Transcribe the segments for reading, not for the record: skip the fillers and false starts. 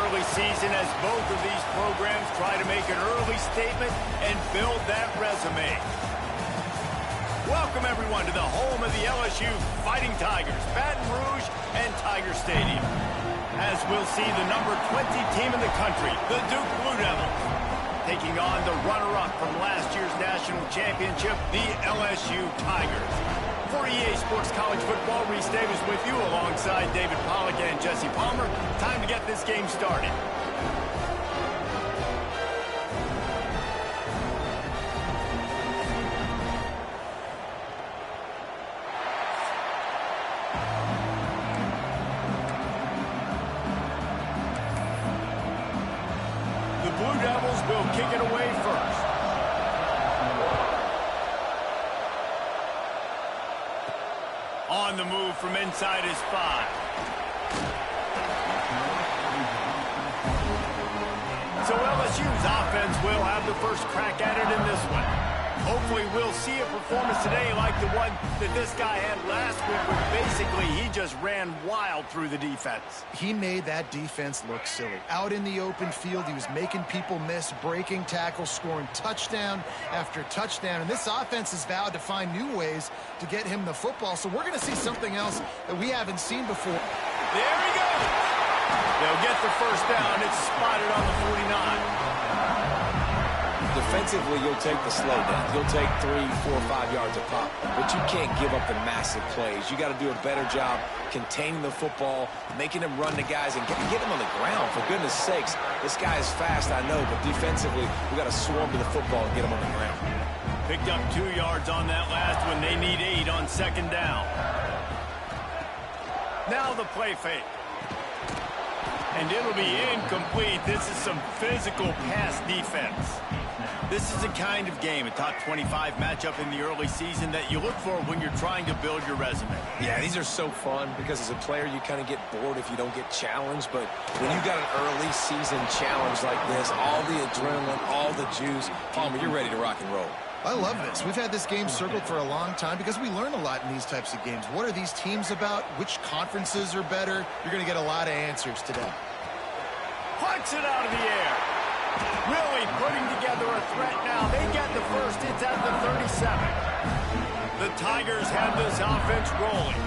early season as both of these programs try to make an early statement and build that resume. Welcome, everyone, to the home of the LSU Fighting Tigers, Baton Rouge and Tiger Stadium. As we'll see the number 20 team in the country, the Duke Blue Devils, taking on the runner-up from last year's national championship, the LSU Tigers. For EA Sports College Football, Reese Davis with you alongside David Pollack and Jesse Palmer. Time to get this game started. The Blue Devils will kick it away first. On the move from inside his 5. So LSU's offense will have the first crack at it in this one. Hopefully we'll see a performance today like the one that this guy had last week, where basically he just ran wild through the defense. He made that defense look silly. Out in the open field, he was making people miss, breaking tackles, scoring touchdown after touchdown. And this offense has vowed to find new ways to get him the football. So we're going to see something else that we haven't seen before. There he goes. They'll get the first down. It's spotted on the 49. Defensively, you'll take the slow down. You'll take 3, 4, 5 yards a pop, but you can't give up the massive plays. You got to do a better job containing the football, making them run to guys, and get them on the ground. For goodness sakes, this guy is fast, I know, but defensively, we got to swarm to the football and get him on the ground. Picked up 2 yards on that last one. They need 8 on second down. Now the play fake. And it'll be incomplete. This is some physical pass defense. This is the kind of game, a top 25 matchup in the early season, that you look for when you're trying to build your resume. Yeah, these are so fun because as a player, you kind of get bored if you don't get challenged. But when you've got an early season challenge like this, all the adrenaline, all the juice, Palmer, you're ready to rock and roll. I love this. We've had this game circled for a long time because we learn a lot in these types of games. What are these teams about? Which conferences are better? You're going to get a lot of answers today. Plucks it out of the air. Really putting together a threat now. They get the first. It's at the 37. The Tigers have this offense rolling.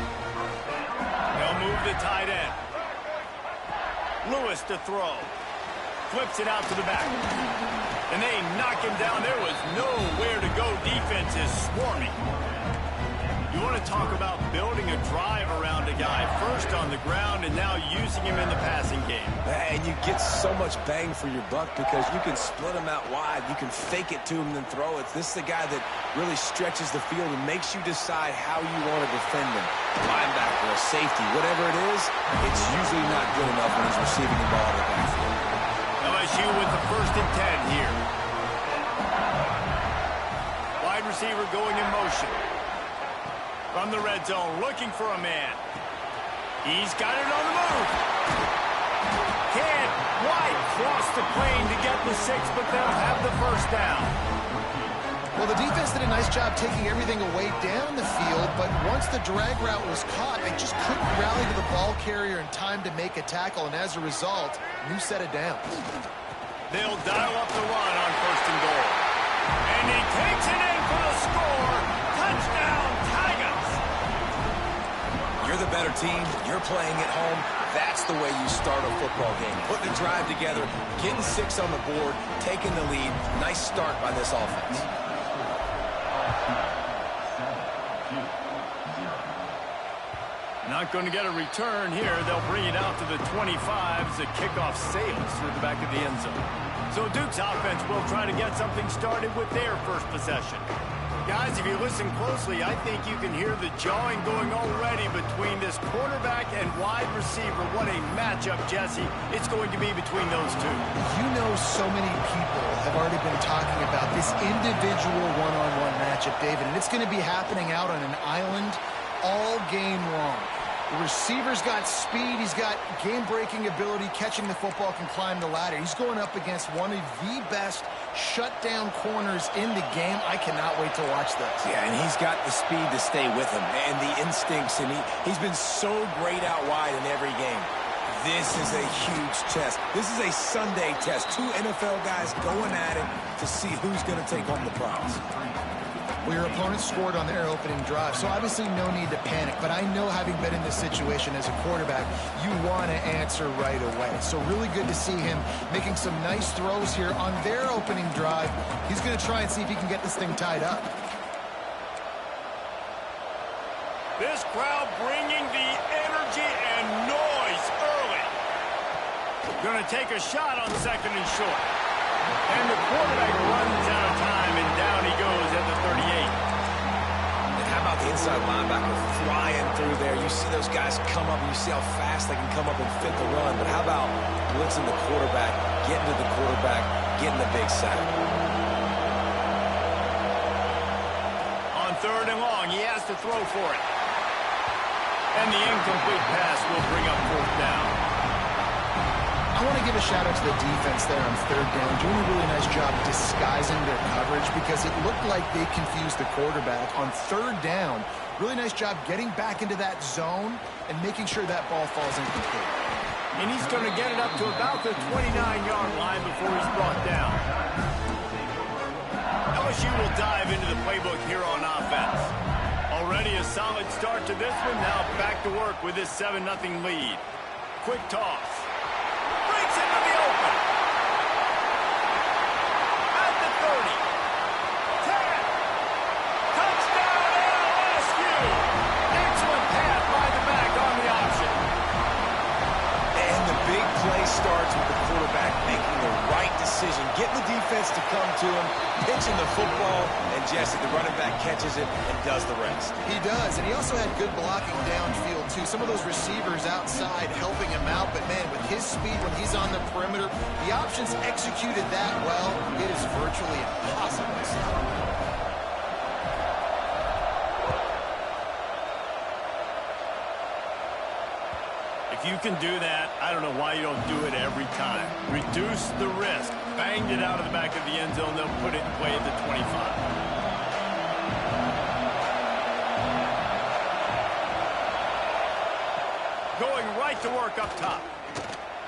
They'll move the tight end. Lewis to throw. Flips it out to the back. And they knock him down. There was nowhere to go. Defense is swarming. You want to talk about building a drive around a guy, first on the ground and now using him in the passing game. And you get so much bang for your buck because you can split him out wide. You can fake it to him and then throw it. This is the guy that really stretches the field and makes you decide how you want to defend him. A linebacker, a safety, whatever it is, it's usually not good enough when he's receiving the ball in the backfield. LSU with the first and 10 here. Wide receiver going in motion. From the red zone, looking for a man. He's got it on the move. Can't quite cross the plane to get the 6, but they'll have the first down. Well, the defense did a nice job taking everything away down the field, but once the drag route was caught, they just couldn't rally to the ball carrier in time to make a tackle, and as a result, new set of downs. They'll dial up the run on first and goal. And he takes it in for the score. Touchdown, Tigers! You're the better team. You're playing at home. That's the way you start a football game. Putting the drive together, getting 6 on the board, taking the lead. Nice start by this offense. Not going to get a return here. They'll bring it out to the 25 as the kickoff sails through the back of the end zone. So Duke's offense will try to get something started with their first possession. Guys, if you listen closely, I think you can hear the jawing going already between this quarterback and wide receiver. What a matchup, Jesse, it's going to be between those two. You know, so many people have already been talking about this individual one-on-one matchup, David, and it's going to be happening out on an island all game long. The receiver's got speed, he's got game-breaking ability, catching the football, can climb the ladder. He's going up against one of the best shutdown corners in the game. I cannot wait to watch this. Yeah, and he's got the speed to stay with him and the instincts, and he's been so great out wide in every game. This is a huge test. This is a Sunday test. Two NFL guys going at it to see who's going to take home the prize. Well, your opponent scored on their opening drive, so obviously no need to panic. But I know, having been in this situation as a quarterback, you want to answer right away. So really good to see him making some nice throws here on their opening drive. He's going to try and see if he can get this thing tied up. This crowd bringing the energy and noise early. Going to take a shot on 2nd and short. And the quarterback runs out of time, and down he goes at the 38. And how about the inside linebacker flying through there? You see those guys come up, and you see how fast they can come up and fit the run. But how about blitzing the quarterback, getting to the quarterback, getting the big sack? On 3rd and long, he has to throw for it. And the incomplete pass will bring up 4th down. I want to give a shout-out to the defense there on 3rd down, doing a really nice job disguising their coverage, because it looked like they confused the quarterback on 3rd down. Really nice job getting back into that zone and making sure that ball falls incomplete. And he's going to get it up to about the 29-yard line before he's brought down. LSU will dive into the playbook here on offense. Already a solid start to this one. Now back to work with this 7-0 lead. Quick toss. Breaks into the open. At the 30. 10. Touchdown LSU. Excellent pass by the back on the option. And the big play starts with the quarterback making the right decision, getting the defense to come to him, pitching the football, and Jesse, the running back, catches it and does the rest. He does, and he also had good blocking downfield, too. Some of those receivers outside helping him out, but, man, with his speed when he's on the perimeter, the options executed that well. It is virtually impossible to stop. If you can do that, I don't know why you don't do it every time. Reduce the risk. Banged it out of the back of the end zone. They'll put it in play at the 25. Going right to work up top.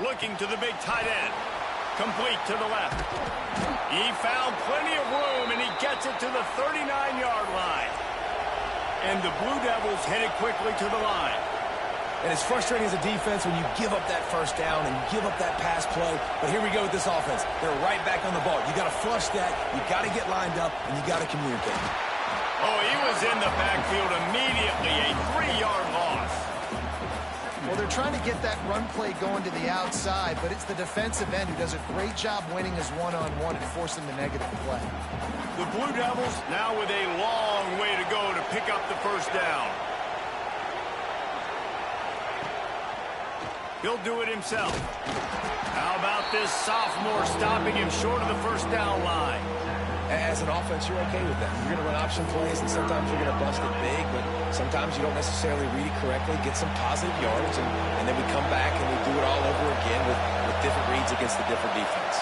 Looking to the big tight end. Complete to the left. He found plenty of room, and he gets it to the 39-yard line. And the Blue Devils headed quickly to the line. And it's frustrating as a defense when you give up that 1st down and you give up that pass play. But here we go with this offense. They're right back on the ball. You got to flush that. You got to get lined up, and you got to communicate. Oh, he was in the backfield immediately. A 3-yard loss. Well, they're trying to get that run play going to the outside, but it's the defensive end who does a great job winning his one-on-one and forcing the negative play. The Blue Devils now with a long way to go to pick up the 1st down. He'll do it himself. How about this sophomore stopping him short of the 1st down line? As an offense, you're okay with that. You're going to run option plays, and sometimes you're going to bust it big, but sometimes you don't necessarily read it correctly, get some positive yards, and then we come back and we do it all over again with different reads against the different defense.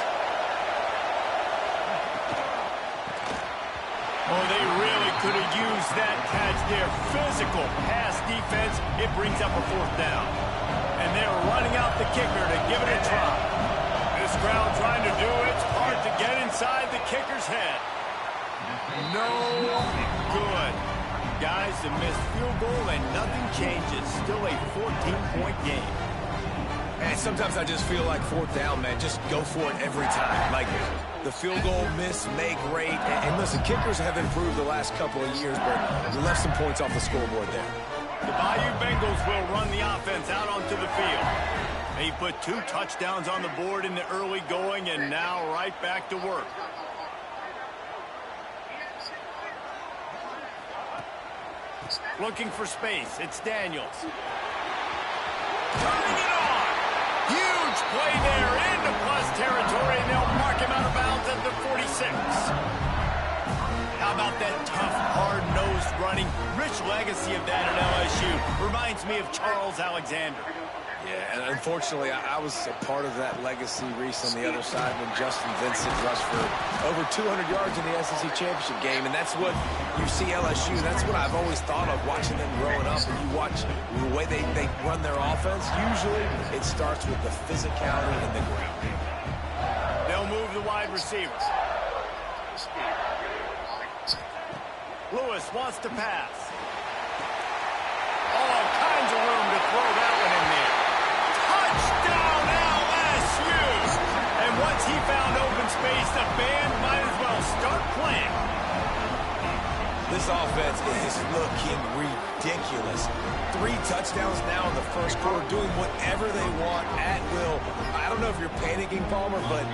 Oh, they really could have used that catch there. Physical pass defense. It brings up a 4th down. And they're running out the kicker to give it a try. This crowd trying to do it's hard to get inside the kicker's head. No good. Guys, a missed field goal and nothing changes. Still a 14-point game. And sometimes I just feel like 4th down, man. Just go for it every time. Like the field goal miss, make great. And listen, kickers have improved the last couple of years, but you left some points off the scoreboard there. The Bayou Bengals will run the offense out onto the field. They put 2 touchdowns on the board in the early going, and now right back to work. Looking for space. It's Daniels. Turning it on. Huge play there into plus territory, and they'll mark him out of bounds at the 46. How about that tough, hard-nosed running? Rich legacy of that at LSU. Reminds me of Charles Alexander. Yeah, and unfortunately, I was a part of that legacy, Reese, on the other side when Justin Vincent rushed for over 200 yards in the SEC Championship game, and that's what you see LSU. That's what I've always thought of watching them growing up. And you watch the way they run their offense, usually it starts with the physicality in the ground. They'll move the wide receiver. Lewis wants to pass. All kinds of room to throw that one in there. Touchdown LSU! And once he found open space, the band might as well start playing. This offense is looking ridiculous. 3 touchdowns now in the first quarter, doing whatever they want at will. I don't know if you're panicking, Palmer, but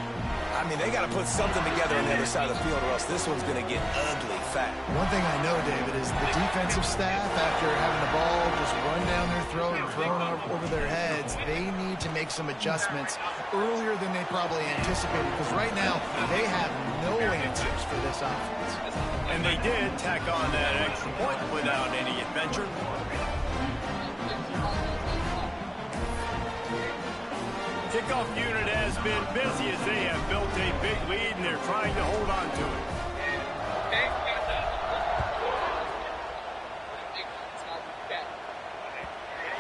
I mean, they got to put something together on the other side of the field, or else this one's going to get ugly fast. One thing I know, David, is the defensive staff, after having the ball just run down their throat and thrown over their heads, they need to make some adjustments earlier than they probably anticipated, because right now they have no answers for this offense. And they did tack on that extra point without any adventure. Kickoff unit has been busy as they have built a big lead, and they're trying to hold on to it.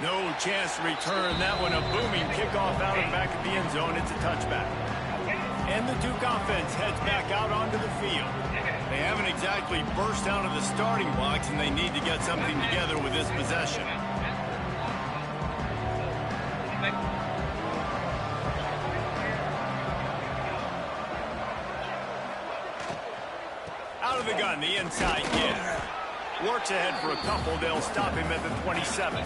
No chance to return that one. A booming kickoff out of the back of the end zone. It's a touchback. And the Duke offense heads back out onto the field. They haven't exactly burst out of the starting blocks, and they need to get something together with this possession. Out of the gun, the inside kid. Works ahead for a couple. They'll stop him at the 27.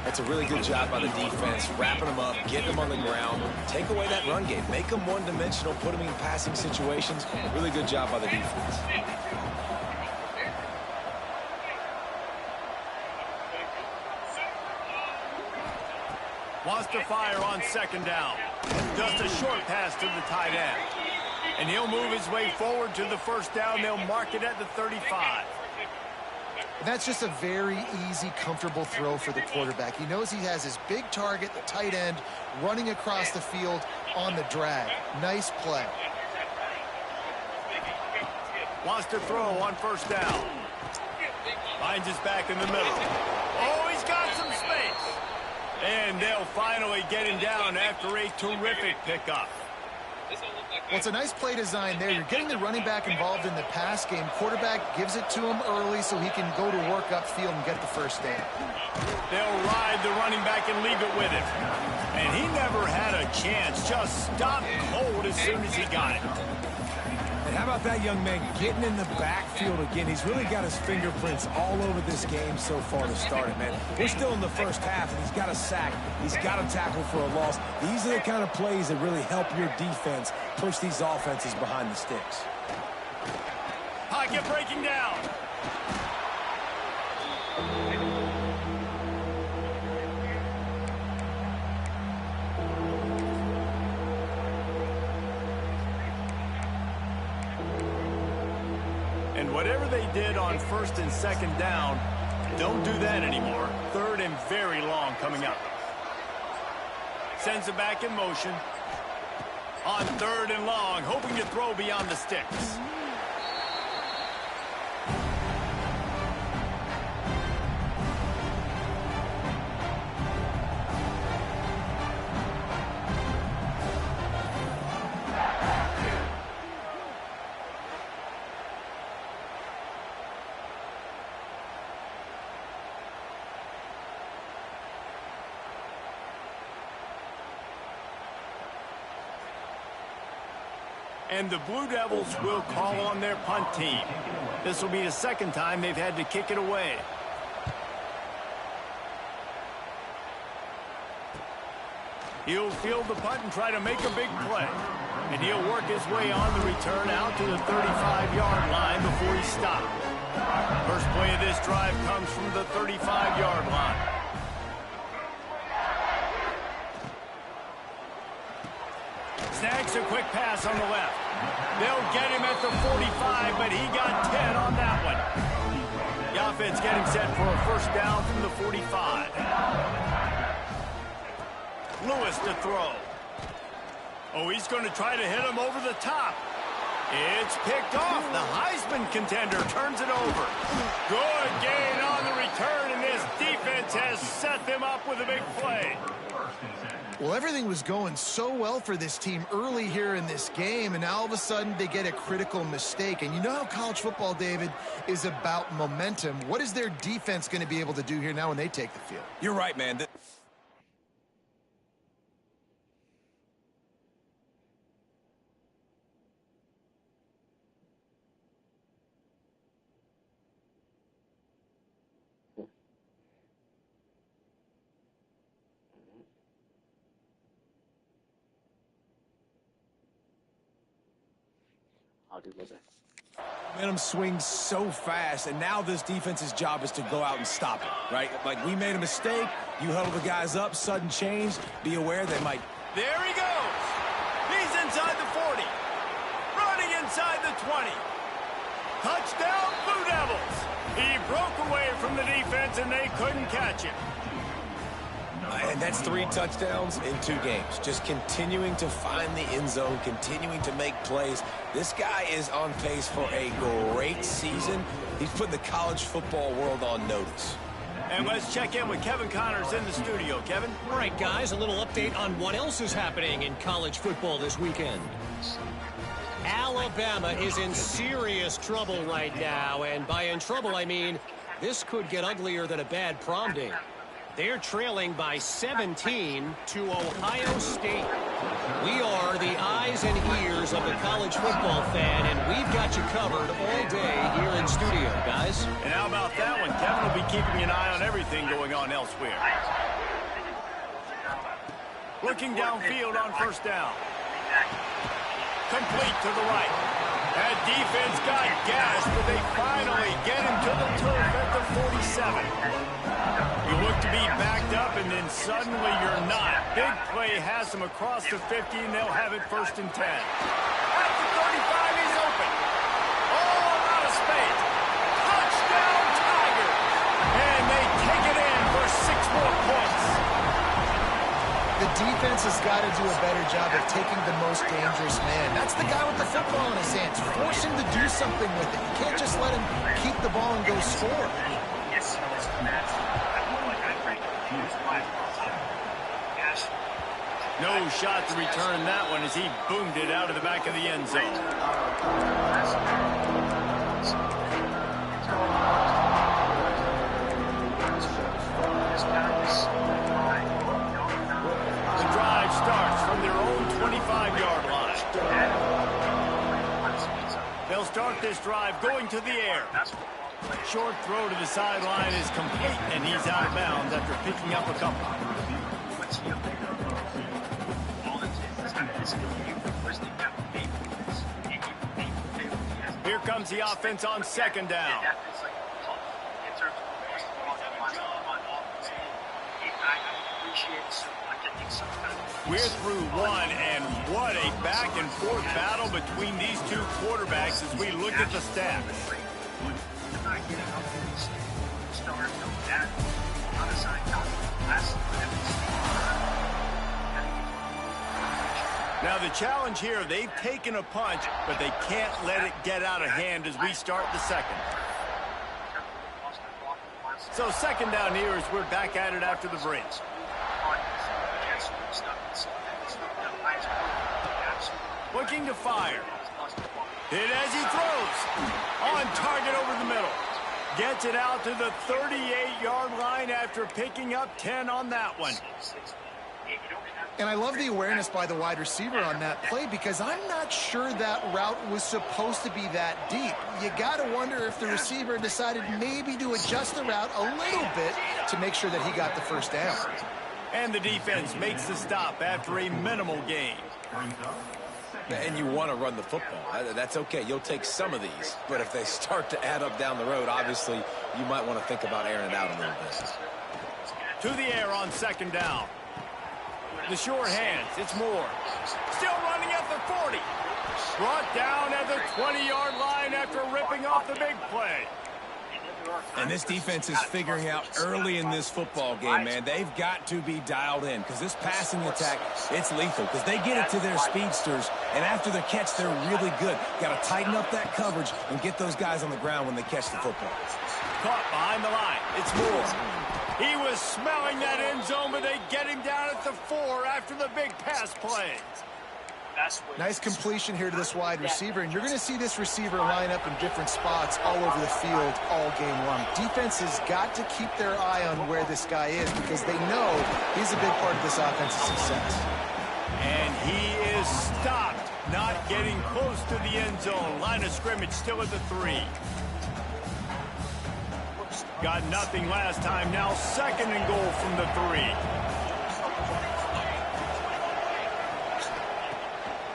That's a really good job by the defense, wrapping them up, getting them on the ground, take away that run game, make them one-dimensional, put them in passing situations. Really good job by the defense. Wants to fire on second down. Just a short pass to the tight end. And he'll move his way forward to the first down. They'll mark it at the 35. That's just a very easy, comfortable throw for the quarterback. He knows he has his big target, the tight end, running across the field on the drag. Nice play. Wants to throw on first down. Finds his back in the middle. Oh, he's got some space. And they'll finally get him down after a terrific pickup. Well, it's a nice play design there. You're getting the running back involved in the pass game. Quarterback gives it to him early so he can go to work upfield and get the first down. They'll ride the running back and leave it with him. And he never had a chance. Just stopped cold as soon as he got it. And how about that young man getting in the backfield again? He's really got his fingerprints all over this game so far to start it, man. We're still in the first half, and he's got a sack. He's got a tackle for a loss. These are the kind of plays that really help your defense push these offenses behind the sticks. Pocket breaking down. And whatever they did on first and second down, don't do that anymore. Third and very long coming up. Sends it back in motion. On third and long, hoping to throw beyond the sticks. And the Blue Devils will call on their punt team. This will be the second time they've had to kick it away. He'll field the punt and try to make a big play. And he'll work his way on the return out to the 35-yard line before he stopped. First play of this drive comes from the 35-yard line. Snags a quick pass on the left. They'll get him at the 45, but he got 10 on that one. The offense getting set for a first down from the 45. Lewis to throw. Oh, he's going to try to hit him over the top. It's picked off. The Heisman contender turns it over. Good gain on the return, and this defense has set them up with a big play. Well, everything was going so well for this team early here in this game, and now all of a sudden they get a critical mistake. And you know how college football, David, is about momentum. What is their defense going to be able to do here now when they take the field? You're right, man. Momentum swings so fast, and now this defense's job is to go out and stop it, right? Like, we made a mistake, you huddle the guys up, sudden change, be aware they might... There he goes. He's inside the 40. Running inside the 20. Touchdown, Blue Devils. He broke away from the defense, and they couldn't catch him. And that's 3 touchdowns in 2 games. Just continuing to find the end zone, continuing to make plays. This guy is on pace for a great season. He's putting the college football world on notice. And let's check in with Kevin Connors in the studio. Kevin? All right, guys, a little update on what else is happening in college football this weekend. Alabama is in serious trouble right now, and by in trouble, I mean this could get uglier than a bad prom date. They're trailing by 17 to Ohio State. We are the eyes and ears of the college football fan, and we've got you covered all day here in studio, guys. And how about that one? Kevin will be keeping an eye on everything going on elsewhere. Looking downfield on first down. Complete to the right. That defense got gassed, but they finally get him to the turf at the 47. You look to be backed up, and then suddenly you're not. Big play has them across the 50, and they'll have it 1st and 10. At the 35, he's open. All out of space. Touchdown, Tigers. And they take it in for 6 more points. The defense has got to do a better job of taking the most dangerous man. That's the guy with the football in his hands. Force him to do something with it. You can't just let him keep the ball and go score. No shot to return that one as he boomed it out of the back of the end zone. The drive starts from their own 25-yard line. They'll start this drive going to the air. Short throw to the sideline is complete, and he's out of bounds after picking up a couple. Here comes the offense on 2nd down. We're through 1, and what a back-and-forth battle between these 2 quarterbacks as we look at the stats. Now the challenge here, they've taken a punch, but they can't let it get out of hand as we start the 2nd. So 2nd down here as we're back at it after the break. Looking to fire. Hit as he throws. On target over the middle. Gets it out to the 38-yard line after picking up 10 on that one. And I love the awareness by the wide receiver on that play because I'm not sure that route was supposed to be that deep. You got to wonder if the receiver decided maybe to adjust the route a little bit to make sure that he got the 1st down. And the defense makes the stop after a minimal gain. And you want to run the football. That's okay. You'll take some of these. But if they start to add up down the road, obviously, you might want to think about airing it out a little bit. To the air on 2nd down. The short hands. It's Moore. Still running at the 40. Brought down at the 20-yard line after ripping off the big play. And this defense is figuring out early in this football game, man. They've got to be dialed in because this passing attack, it's lethal because they get it to their speedsters, and after the catch, they're really good. Got to tighten up that coverage and get those guys on the ground when they catch the football. Caught behind the line. It's Moore. He was smelling that end zone, but they get him down at the 4 after the big pass play. Nice completion here to this wide receiver, and you're going to see this receiver line up in different spots all over the field all game long. Defense has got to keep their eye on where this guy is because they know he's a big part of this offensive success. And he is stopped, not getting close to the end zone. Line of scrimmage still at the 3. Got nothing last time, now 2nd and goal from the 3.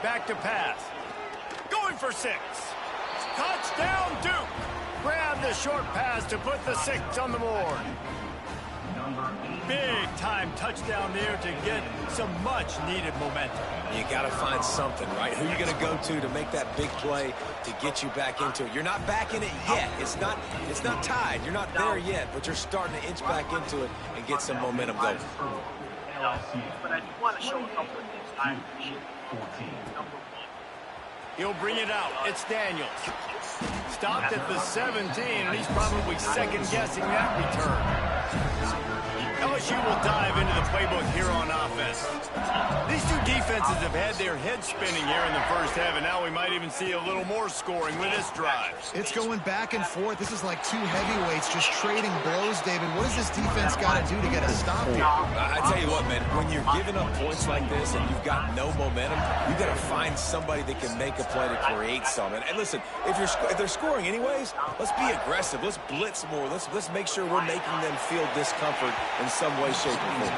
Back to pass. Going for 6. Touchdown, Duke. Grab the short pass to put the 6 on the board. Big time touchdown there to get some much needed momentum. You got to find something, right? Who are you going to go to make that big play to get you back into it? You're not back in it yet. It's not tied. You're not there yet, but you're starting to inch back into it and get some momentum going. But I do want to show a couple of things I appreciate. He'll bring it out. It's Daniels. Stopped at the 17, and he's probably second-guessing that return. LSU will dive into the playbook here on offense. These two defenses have had their heads spinning here in the first half, and now we might even see a little more scoring with this drive. It's going back and forth. This is like two heavyweights just trading blows, David. What does this defense got to do to get a stop here? I tell you what, man, when you're giving up points like this and you've got no momentum, you've got to find somebody that can make a play to create something. And listen, if they're scoring anyways, let's be aggressive. Let's blitz more. Let's make sure we're making them feel discomfort in some way, shape, or form.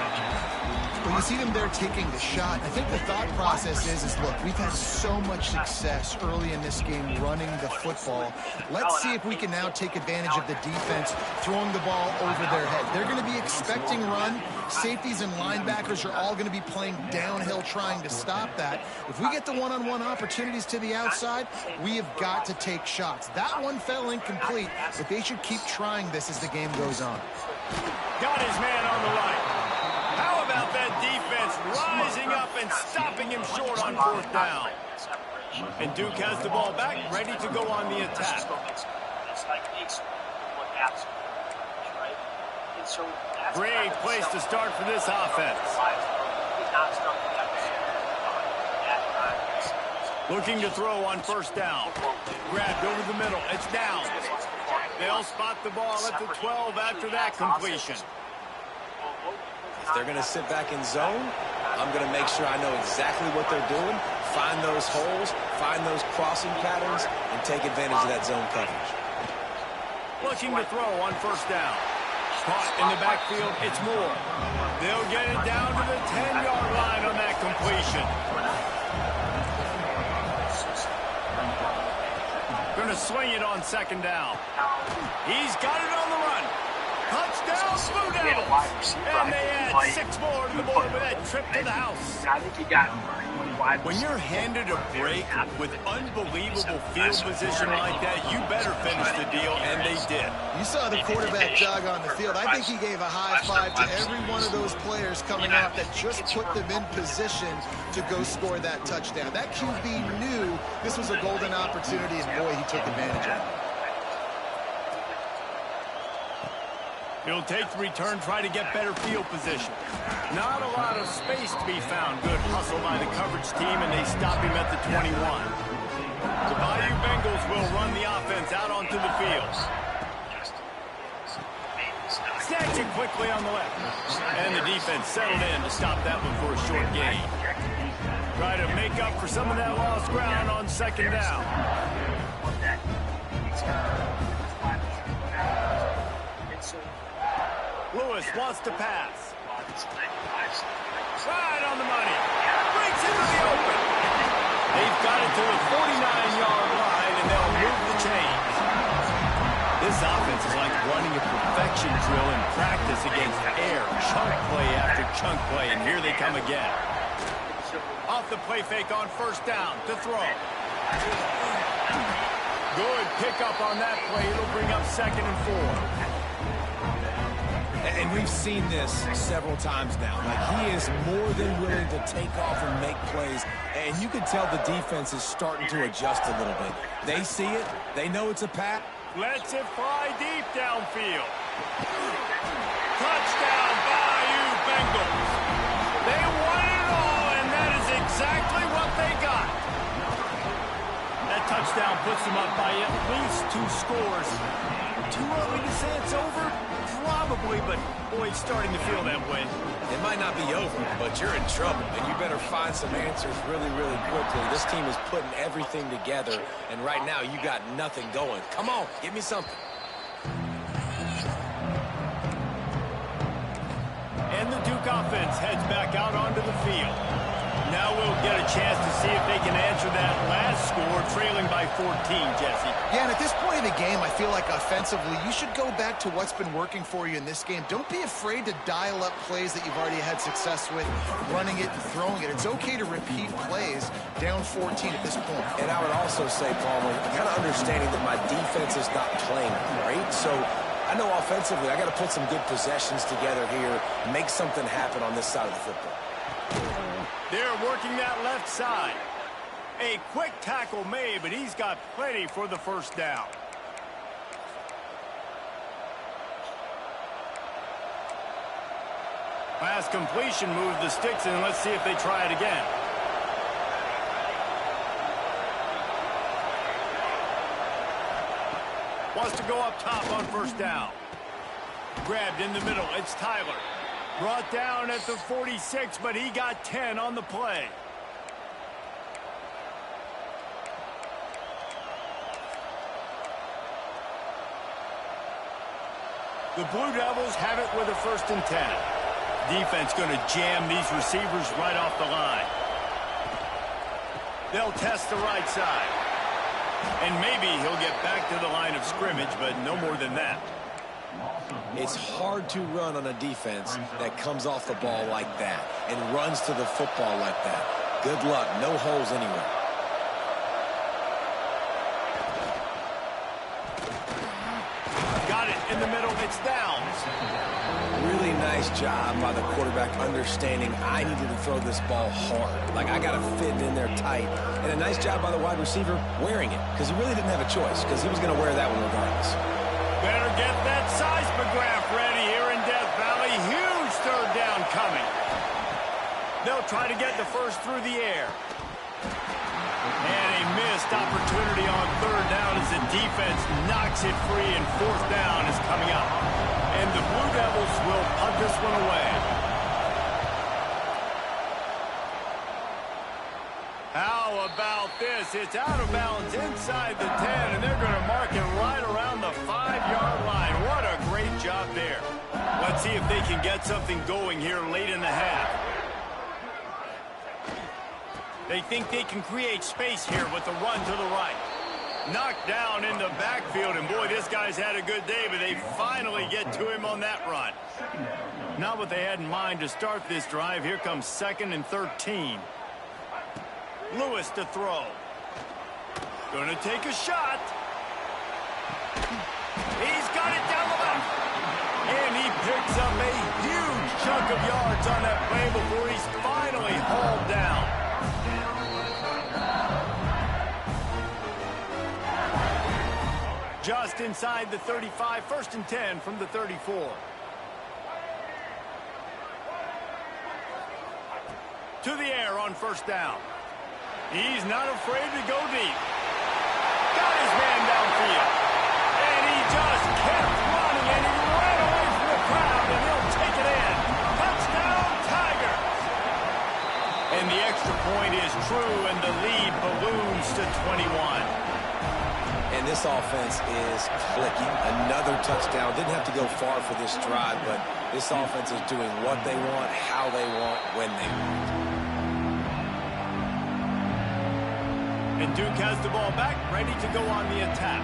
Well, you see them there taking the shot. I think the thought process is look, we've had so much success early in this game running the football. Let's see if we can now take advantage of the defense throwing the ball over their head. They're going to be expecting run. Safeties and linebackers are all going to be playing downhill trying to stop that. If we get the one-on-one opportunities to the outside, we have got to take shots. That one fell incomplete, but they should keep trying this as the game goes on. Got his man on the right. How about that defense rising up and stopping him short on 4th down? And Duke has the ball back, ready to go on the attack. Great place to start for this offense. Looking to throw on 1st down. Grabbed over the middle. It's down. They'll spot the ball at the 12 after that completion. If they're going to sit back in zone, I'm going to make sure I know exactly what they're doing, find those holes, find those crossing patterns, and take advantage of that zone coverage. Looking to throw on 1st down. Caught in the backfield, it's Moore. They'll get it down to the 10-yard line on that completion. Going to swing it on 2nd down. He's got it on the run. Touchdown, Blue Devils. And they add 6 more to the board with that trip to the house. I think he got When you're handed a break with unbelievable field position like that, you better finish the deal, and they did. You saw the quarterback jog on the field. I think he gave a high five to every one of those players coming off that just put them in position to go score that touchdown. That QB knew this was a golden opportunity, and boy, he took advantage of it. He'll take the return, try to get better field position. Not a lot of space to be found. Good hustle by the coverage team, and they stop him at the 21. The Bayou Bengals will run the offense out onto the field. Snatch it quickly on the left. And the defense settled in to stop that one for a short gain. Try to make up for some of that lost ground on 2nd down. Lewis wants to pass. Right on the money. Breaks into the open. They've got it to the 49-yard line, and they'll move the chains. This offense is like running a perfection drill in practice against air. Chunk play after chunk play, and here they come again. Off the play fake on 1st down to throw. Good pickup on that play. It'll bring up 2nd and 4. And we've seen this several times now. Like, he is more than willing to take off and make plays. And you can tell the defense is starting to adjust a little bit. They see it. They know it's a pass. Lets it fly deep downfield. Touchdown, Bayou Bengals. They won it all, and that is exactly what they got. That touchdown puts them up by at least 2 scores. Too early to say it's over? Probably, but boy, it's starting to feel that way. It might not be over, but you're in trouble, and you better find some answers really, really quickly. This team is putting everything together, and right now you got nothing going. Come on, give me something. And the Duke offense heads back out onto the field. Now we'll get a chance to see if they can answer that last score, trailing by 14, Jesse. Yeah, and at this point in the game, I feel like offensively, you should go back to what's been working for you in this game. Don't be afraid to dial up plays that you've already had success with, running it and throwing it. It's okay to repeat plays down 14 at this point. And I would also say, Palmer, kind of understanding that my defense is not playing great, so I know offensively I got to put some good possessions together here, make something happen on this side of the football. They're working that left side. A quick tackle made, but he's got plenty for the first down. Pass completion, move the sticks, and let's see if they try it again. Wants to go up top on first down. Grabbed in the middle, it's Tyler. Brought down at the 46, but he got 10 on the play. The Blue Devils have it with a 1st and 10. Defense going to jam these receivers right off the line. They'll test the right side. And maybe he'll get back to the line of scrimmage, but no more than that. It's hard to run on a defense that comes off the ball like that and runs to the football like that. Good luck. No holes anywhere. Got it in the middle. It's Downs. Really nice job by the quarterback understanding I needed to throw this ball hard. Like, I got to fit in there tight. And a nice job by the wide receiver wearing it, because he really didn't have a choice, because he was going to wear that one regardless. Better get that seismograph ready here in Death Valley. Huge 3rd down coming. They'll try to get the first through the air. And a missed opportunity on 3rd down as the defense knocks it free, and 4th down is coming up. And the Blue Devils will punt this one away. How about this? It's out of bounds inside the 10, and they're going to mark it right around the 5-yard line. What a great job there. Let's see if they can get something going here late in the half. They think they can create space here with the run to the right. Knocked down in the backfield, and boy, this guy's had a good day, but they finally get to him on that run. Not what they had in mind to start this drive. Here comes 2nd and 13. Lewis to throw. Gonna take a shot. He's got it down the left. And he picks up a huge chunk of yards on that play before he's finally hauled down. Just inside the 35, 1st and 10 from the 34. To the air on 1st down. He's not afraid to go deep. Got his man downfield. And he just kept running, and he ran away from the crowd, and he'll take it in. Touchdown, Tigers! And the extra point is true, and the lead balloons to 21. And this offense is clicking. Another touchdown. Didn't have to go far for this drive, but this offense is doing what they want, how they want, when they want. And Duke has the ball back, ready to go on the attack.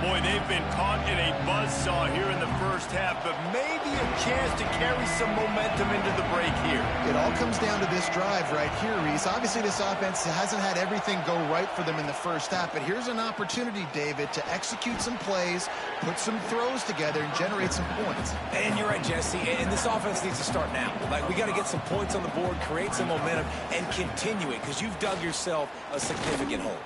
Boy, they've been caught in a buzzsaw here in the first half, but maybe a chance to carry some momentum into the break here. It all comes down to this drive right here, Reese. Obviously, this offense hasn't had everything go right for them in the first half, but here's an opportunity, David, to execute some plays, put some throws together, and generate some points. And you're right, Jesse, and this offense needs to start now. Like, we got to get some points on the board, create some momentum, and continue it, because you've dug yourself a significant hole.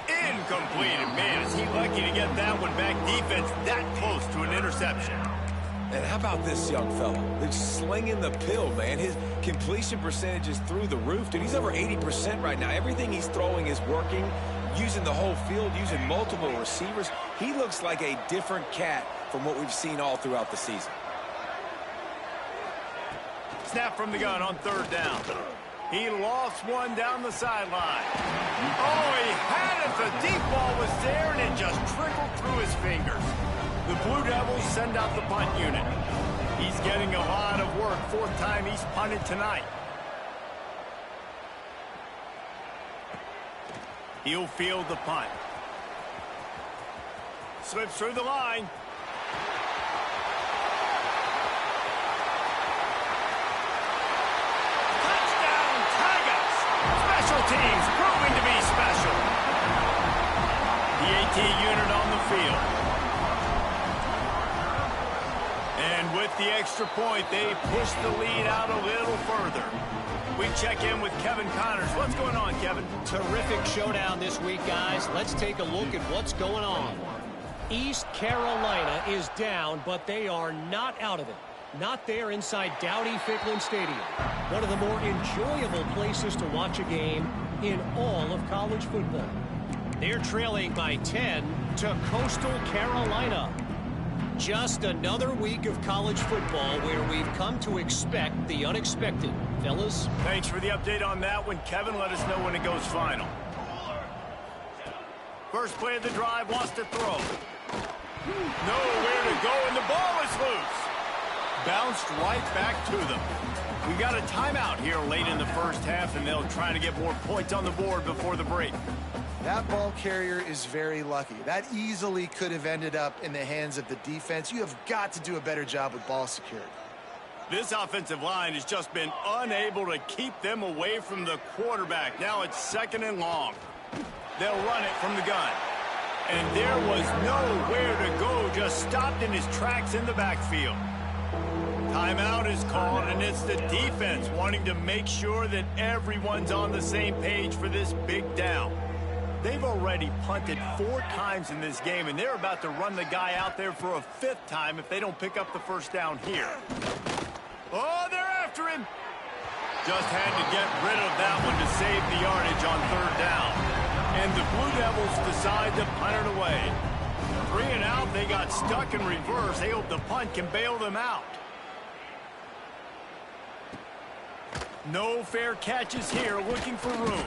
Incomplete, and man, is he lucky to get that one back. Defense that close to an interception. And how about this young fella? They're slinging the pill, man. His completion percentage is through the roof, dude. He's over 80% right now. Everything he's throwing is working, using the whole field, using multiple receivers. He looks like a different cat from what we've seen all throughout the season. Snap from the gun on third down. He lost one down the sideline. Oh, he had it. The deep ball was there, and it just trickled through his fingers. The Blue Devils send out the punt unit. He's getting a lot of work. Fourth time he's punted tonight. He'll field the punt. Slips through the line. Teams proving to be special. The AT unit on the field. And with the extra point, they push the lead out a little further. We check in with Kevin Connors. What's going on, Kevin? Terrific showdown this week, guys. Let's take a look at what's going on. East Carolina is down, but they are not out of it. Not there inside Dowdy-Ficklin Stadium. One of the more enjoyable places to watch a game in all of college football. They're trailing by 10 to Coastal Carolina. Just another week of college football where we've come to expect the unexpected. Fellas? Thanks for the update on that one, Kevin. Let us know when it goes final. First play of the drive, wants to throw. Nowhere to go, and the ball is loose. Bounced right back to them. We got a timeout here late in the first half, and they'll try to get more points on the board before the break. That ball carrier is very lucky. That easily could have ended up in the hands of the defense. You have got to do a better job with ball security. This offensive line has just been unable to keep them away from the quarterback. Now it's second and long. They'll run it from the gun. And there was nowhere to go, just stopped in his tracks in the backfield. Timeout is called, and it's the defense wanting to make sure that everyone's on the same page for this big down. They've already punted 4 times in this game, and they're about to run the guy out there for a 5th time if they don't pick up the first down here. Oh, they're after him. Just had to get rid of that one to save the yardage on third down. And the Blue Devils decide to punt it away. 3 and out, they got stuck in reverse. They hope the punt can bail them out. No fair catches here, looking for room.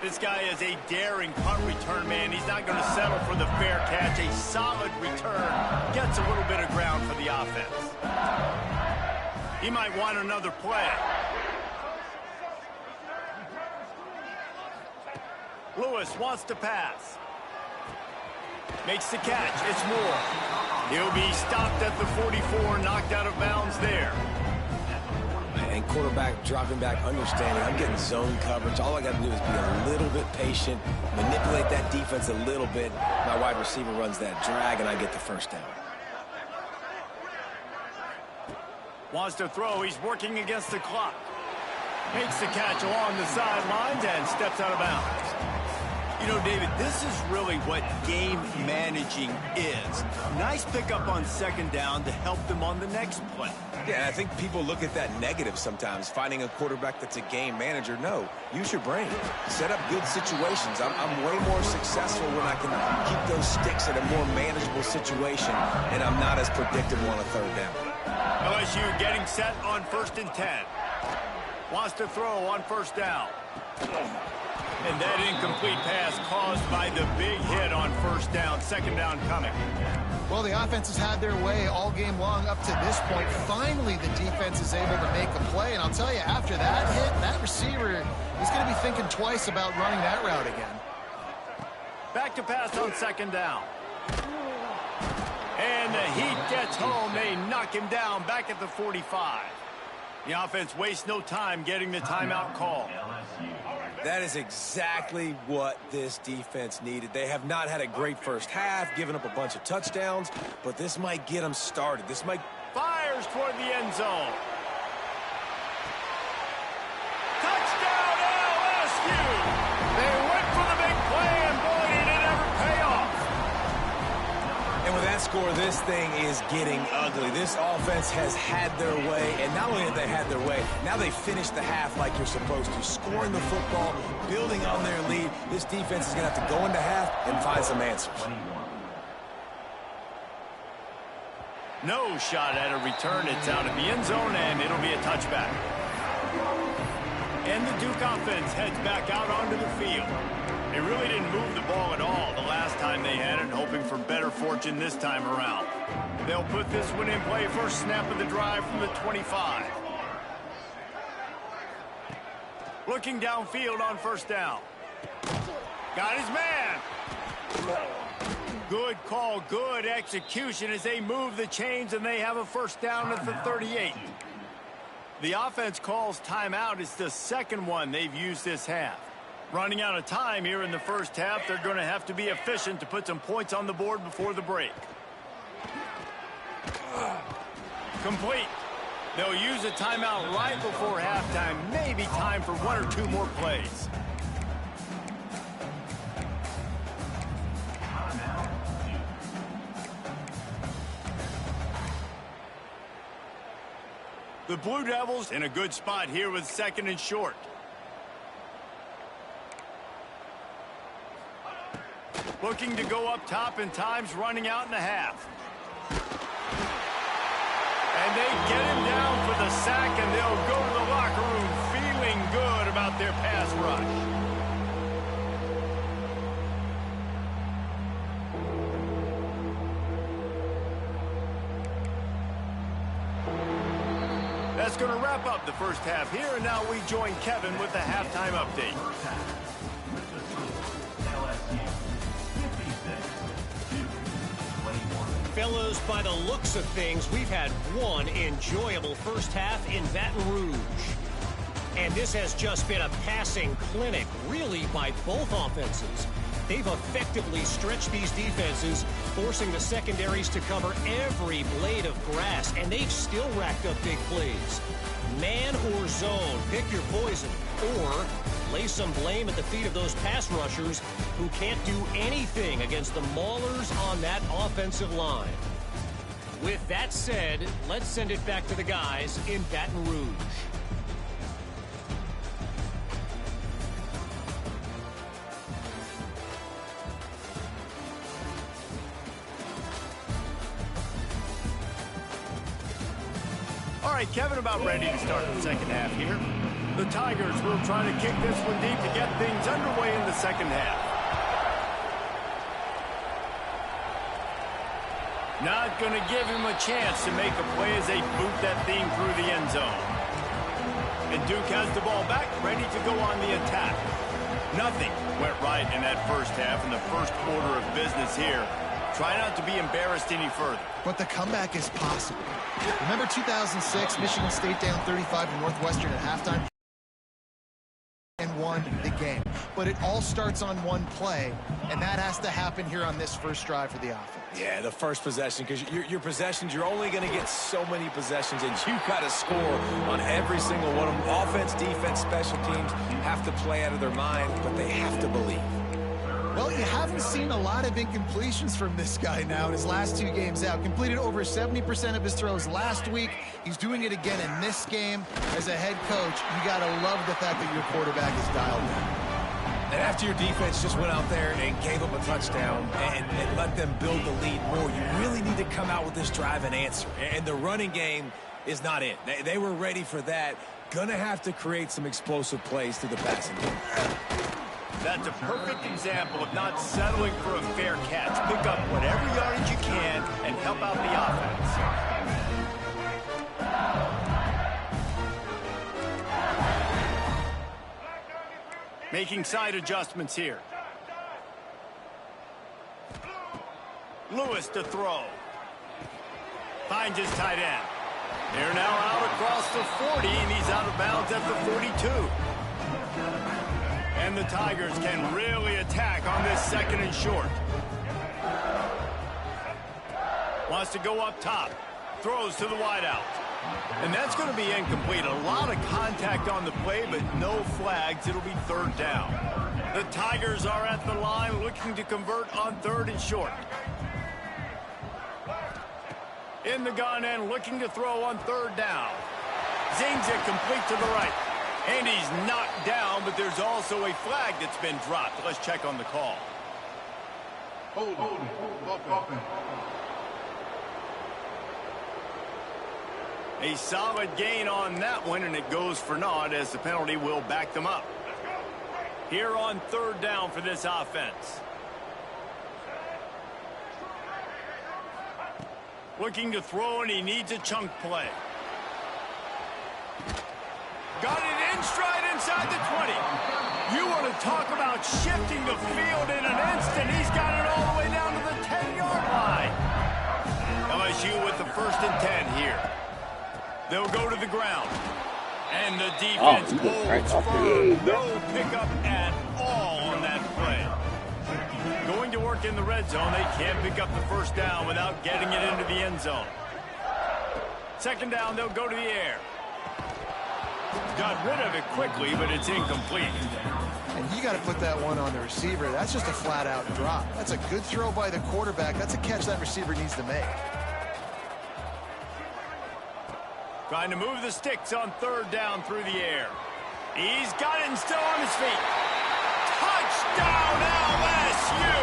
This guy is a daring punt return man. He's not going to settle for the fair catch. A solid return gets a little bit of ground for the offense. He might want another play. Lewis wants to pass. Makes the catch. It's Moore. He'll be stopped at the 44, knocked out of bounds there. And quarterback dropping back, understanding I'm getting zone coverage. All I got to do is be a little bit patient, manipulate that defense a little bit. My wide receiver runs that drag, and I get the first down. Wants to throw. He's working against the clock. Makes the catch along the sidelines and steps out of bounds. You know, David, this is really what game managing is. Nice pickup on second down to help them on the next play. Yeah, and I think people look at that negative sometimes, finding a quarterback that's a game manager. No, use your brain. Set up good situations. I'm way more successful when I can keep those sticks in a more manageable situation, and I'm not as predictable on a third down. LSU getting set on 1st and 10. Wants to throw on first down. And that incomplete pass caused by the big hit on first down. Second down coming. Well, the offense has had their way all game long up to this point. Finally, the defense is able to make a play. And I'll tell you, after that hit, that receiver is going to be thinking twice about running that route again. Back to pass on second down. And the heat gets home. They knock him down back at the 45. The offense wastes no time getting the timeout call. That is exactly what this defense needed. They have not had a great first half, given up a bunch of touchdowns, but this might get them started. This might... Fires toward the end zone. Touchdown, LSU! They went for the big play, and boy, did it ever pay off. And with that score, this thing is getting ugly. This offense has had their way, and not only have they had their way, now they finished the half like you're supposed to, scoring the football, building on their lead. This defense is going to have to go into half and find some answers. No shot at a return. It's out of the end zone, and it'll be a touchback. And the Duke offense heads back out onto the field. They really didn't move the ball at all the last time they had it, hoping for better fortune this time around. They'll put this one in play, first snap of the drive from the 25. Looking downfield on first down. Got his man. Good call, good execution as they move the chains, and they have a first down at the 38. The offense calls timeout. It's the second one they've used this half. Running out of time here in the first half, they're going to have to be efficient to put some points on the board before the break. Complete. They'll use a timeout right before halftime. Maybe time for one or two more plays. The Blue Devils in a good spot here with second and short. Looking to go up top, and time's running out in the half. And they get him down for the sack, and they'll go to the locker room feeling good about their pass rush. That's going to wrap up the first half here, and now we join Kevin with the halftime update. Fellas, by the looks of things, we've had one enjoyable first half in Baton Rouge. And this has just been a passing clinic, really, by both offenses. They've effectively stretched these defenses, forcing the secondaries to cover every blade of grass, and they've still racked up big plays. Man or zone, pick your poison, or lay some blame at the feet of those pass rushers who can't do anything against the maulers on that offensive line. With that said, let's send it back to the guys in Baton Rouge. All right, Kevin, about ready to start the second half here. The Tigers will try to kick this one deep to get things underway in the second half. Not going to give him a chance to make a play as they boot that thing through the end zone. And Duke has the ball back, ready to go on the attack. Nothing went right in that first half, in the first order of business here. Try not to be embarrassed any further. But the comeback is possible. Remember 2006, Michigan State down 35 to Northwestern at halftime and won the game. But it all starts on one play, and that has to happen here on this first drive for the offense. Yeah, the first possession, because your possessions, you're only going to get so many possessions, and you've got to score on every single one of them. Offense, defense, special teams have to play out of their mind, but they have to believe. Well, you haven't seen a lot of incompletions from this guy now in his last two games out. Completed over 70% of his throws last week. He's doing it again in this game. As a head coach, you got to love the fact that your quarterback is dialed in. And after your defense just went out there and gave up a touchdown and let them build the lead more, you really need to come out with this drive and answer. And the running game is not it. They were ready for that. Gonna have to create some explosive plays through the passing game. That's a perfect example of not settling for a fair catch. Pick up whatever yardage you can and help out the offense. Making side adjustments here. Lewis to throw. Finds his tight end. They're now out across the 40, and he's out of bounds at the 42. And the Tigers can really attack on this 2nd and short. Wants to go up top. Throws to the wideout. And that's going to be incomplete. A lot of contact on the play, but no flags. It'll be 3rd down. The Tigers are at the line looking to convert on 3rd and short. In the gun and looking to throw on 3rd down. Zings it complete to the right. And he's knocked down, but there's also a flag that's been dropped. Let's check on the call. Hold. A solid gain on that one, and it goes for naught as the penalty will back them up. Here on 3rd down for this offense. Looking to throw, and he needs a chunk play. Got it in stride inside the 20. You want to talk about shifting the field in an instant. He's got it all the way down to the 10-yard line. LSU with the 1st and 10 here. They'll go to the ground. And the defense holds firm. No pickup at all on that play. Going to work in the red zone. They can't pick up the 1st down without getting it into the end zone. 2nd down, they'll go to the air. Got rid of it quickly, but it's incomplete. And you got to put that one on the receiver. That's just a flat-out drop. That's a good throw by the quarterback. That's a catch that receiver needs to make. Trying to move the sticks on 3rd down through the air. He's got it and still on his feet. Touchdown LSU!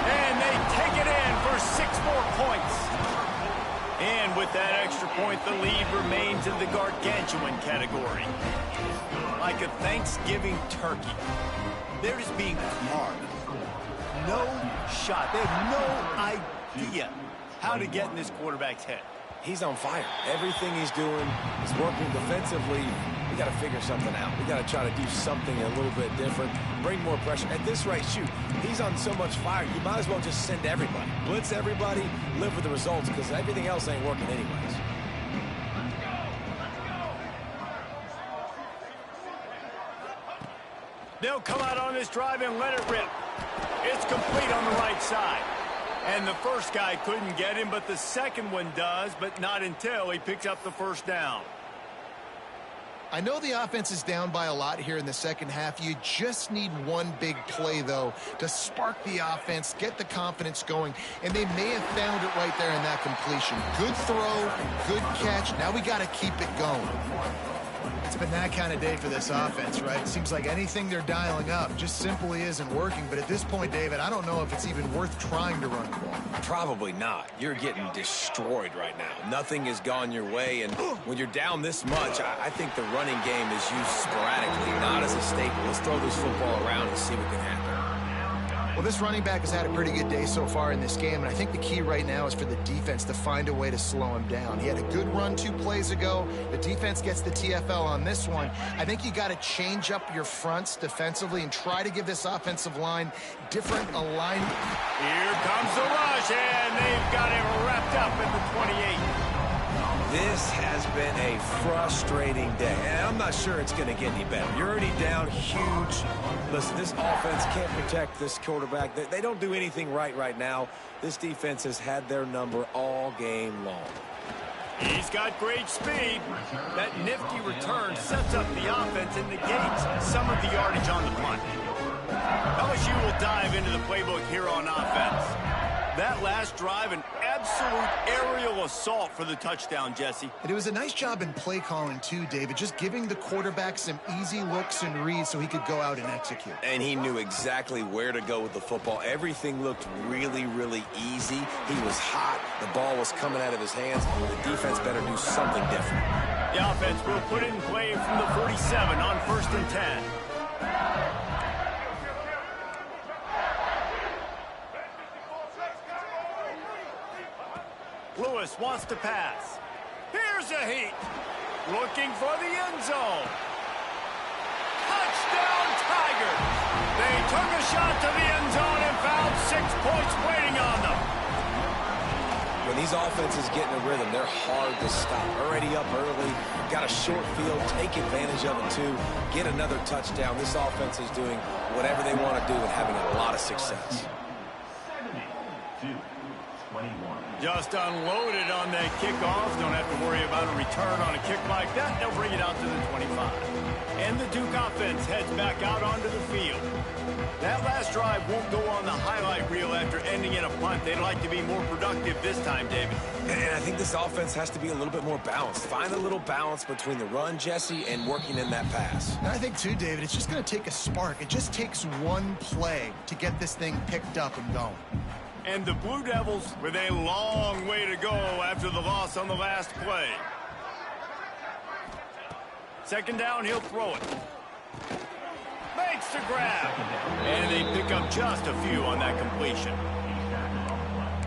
And they take it in for 6 more points. And with that extra point, the lead remains in the gargantuan category. Like a Thanksgiving turkey. They're just being carved. No shot. They have no idea how to get in this quarterback's head. He's on fire. Everything he's doing is working defensively. We got to figure something out. We got to try to do something a little bit different. Bring more pressure. At this rate, shoot, he's on so much fire. You might as well just send everybody. Blitz everybody, live with the results, because everything else ain't working anyways. They'll come out on this drive and let it rip. It's complete on the right side. And the first guy couldn't get him, but the second one does, but not until he picks up the 1st down. I know the offense is down by a lot here in the 2nd half. You just need one big play, though, to spark the offense, get the confidence going, and they may have found it right there in that completion. Good throw, good catch. Now we got to keep it going. It's been that kind of day for this offense, right? It seems like anything they're dialing up just simply isn't working. But at this point, David, I don't know if it's even worth trying to run the ball. Probably not. You're getting destroyed right now. Nothing has gone your way, and when you're down this much, I think the running game is used sporadically, not as a staple. Let's throw this football around and see what can happen. Well, this running back has had a pretty good day so far in this game, and I think the key right now is for the defense to find a way to slow him down. He had a good run 2 plays ago. The defense gets the TFL on this one. I think you got to change up your fronts defensively and try to give this offensive line different alignment. Here comes the rush, and they've got it wrapped up at the 28. This has been a frustrating day, and I'm not sure it's going to get any better. You're already down huge. Listen, this offense can't protect this quarterback. They don't do anything right now. This defense has had their number all game long. He's got great speed. That nifty return sets up the offense and negates some of the yardage on the punt. LSU will dive into the playbook here on offense. That last drive, an absolute aerial assault for the touchdown, Jesse. And it was a nice job in play calling, too, David, just giving the quarterback some easy looks and reads so he could go out and execute. And he knew exactly where to go with the football. Everything looked really easy. He was hot. The ball was coming out of his hands. The defense better do something different. The offense will put it in play from the 47 on 1st and 10. Lewis wants to pass. Here's a heat. Looking for the end zone. Touchdown, Tigers. They took a shot to the end zone and found 6 points waiting on them. When these offenses get in a rhythm, they're hard to stop. Already up early, got a short field, take advantage of it too, get another touchdown. This offense is doing whatever they want to do and having a lot of success. 72-21. Just unloaded on that kickoff. Don't have to worry about a return on a kick like that. They'll bring it out to the 25. And the Duke offense heads back out onto the field. That last drive won't go on the highlight reel after ending in a punt. They'd like to be more productive this time, David. And I think this offense has to be a little bit more balanced. Find a little balance between the run, Jesse, and working in that pass. And I think, too, David, it's just going to take a spark. It just takes one play to get this thing picked up and going. And the Blue Devils with a long way to go after the loss on the last play. Second down, he'll throw it. Makes the grab. And they pick up just a few on that completion.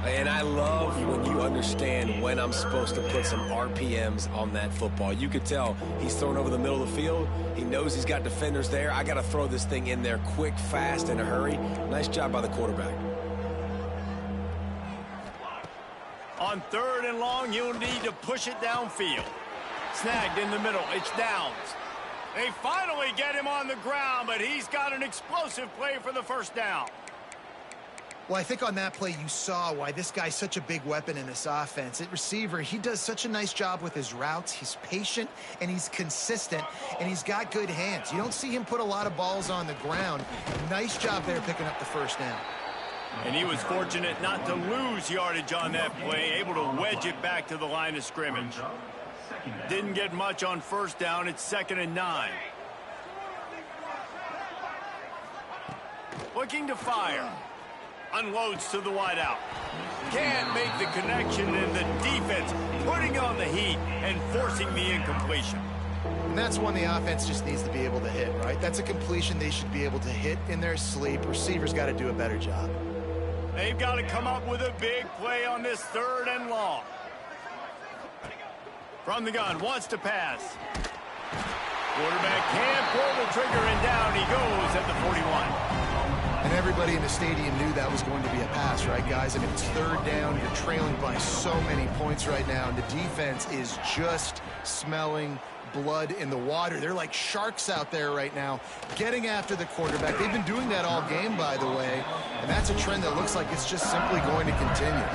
And I love when you understand when I'm supposed to put some RPMs on that football. You could tell he's thrown over the middle of the field. He knows he's got defenders there. I got to throw this thing in there quick, fast, in a hurry. Nice job by the quarterback. On 3rd and long, you'll need to push it downfield. Snagged in the middle. It's downs. They finally get him on the ground, but he's got an explosive play for the first down. Well, I think on that play you saw why this guy's such a big weapon in this offense. At receiver, he does such a nice job with his routes. He's patient, and he's consistent, and he's got good hands. You don't see him put a lot of balls on the ground. Nice job there picking up the first down. And he was fortunate not to lose yardage on that play, able to wedge it back to the line of scrimmage. Didn't get much on first down. It's 2nd and 9. Looking to fire. Unloads to the wideout. Can't make the connection, and the defense putting on the heat and forcing the incompletion. And that's one the offense just needs to be able to hit, right? That's a completion they should be able to hit in their sleep. Receivers got to do a better job. They've got to come up with a big play on this 3rd and long. From the gun, wants to pass. Quarterback can't pull the trigger, and down he goes at the 41. And everybody in the stadium knew that was going to be a pass, right, guys? I mean, it's 3rd down. You're trailing by so many points right now, and the defense is just smelling blood in the water. They're like sharks out there right now, getting after the quarterback. They've been doing that all game, by the way, and that's a trend that looks like it's just simply going to continue.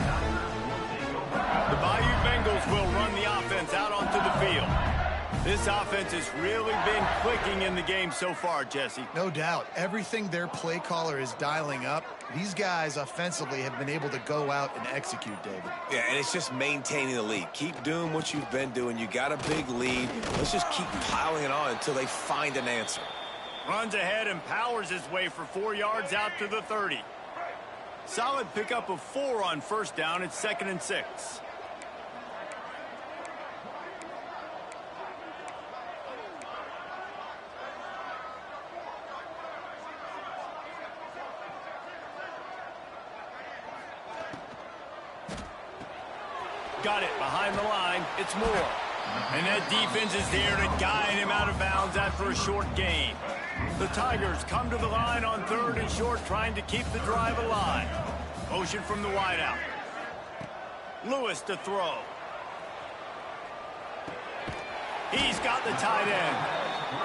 The Bayou Bengals will run the offense out onto the field. This offense has really been clicking in the game so far, Jesse. No doubt. Everything their play caller is dialing up, these guys offensively have been able to go out and execute, David. Yeah, and it's just maintaining the lead. Keep doing what you've been doing. You got a big lead. Let's just keep piling it on until they find an answer. Runs ahead and powers his way for 4 yards out to the 30. Solid pickup of 4 on first down. It's 2nd and 6. Got it behind the line. It's Moore. And that defense is there to guide him out of bounds after a short gain. The Tigers come to the line on 3rd and short, trying to keep the drive alive. Motion from the wideout. Lewis to throw. He's got the tight end.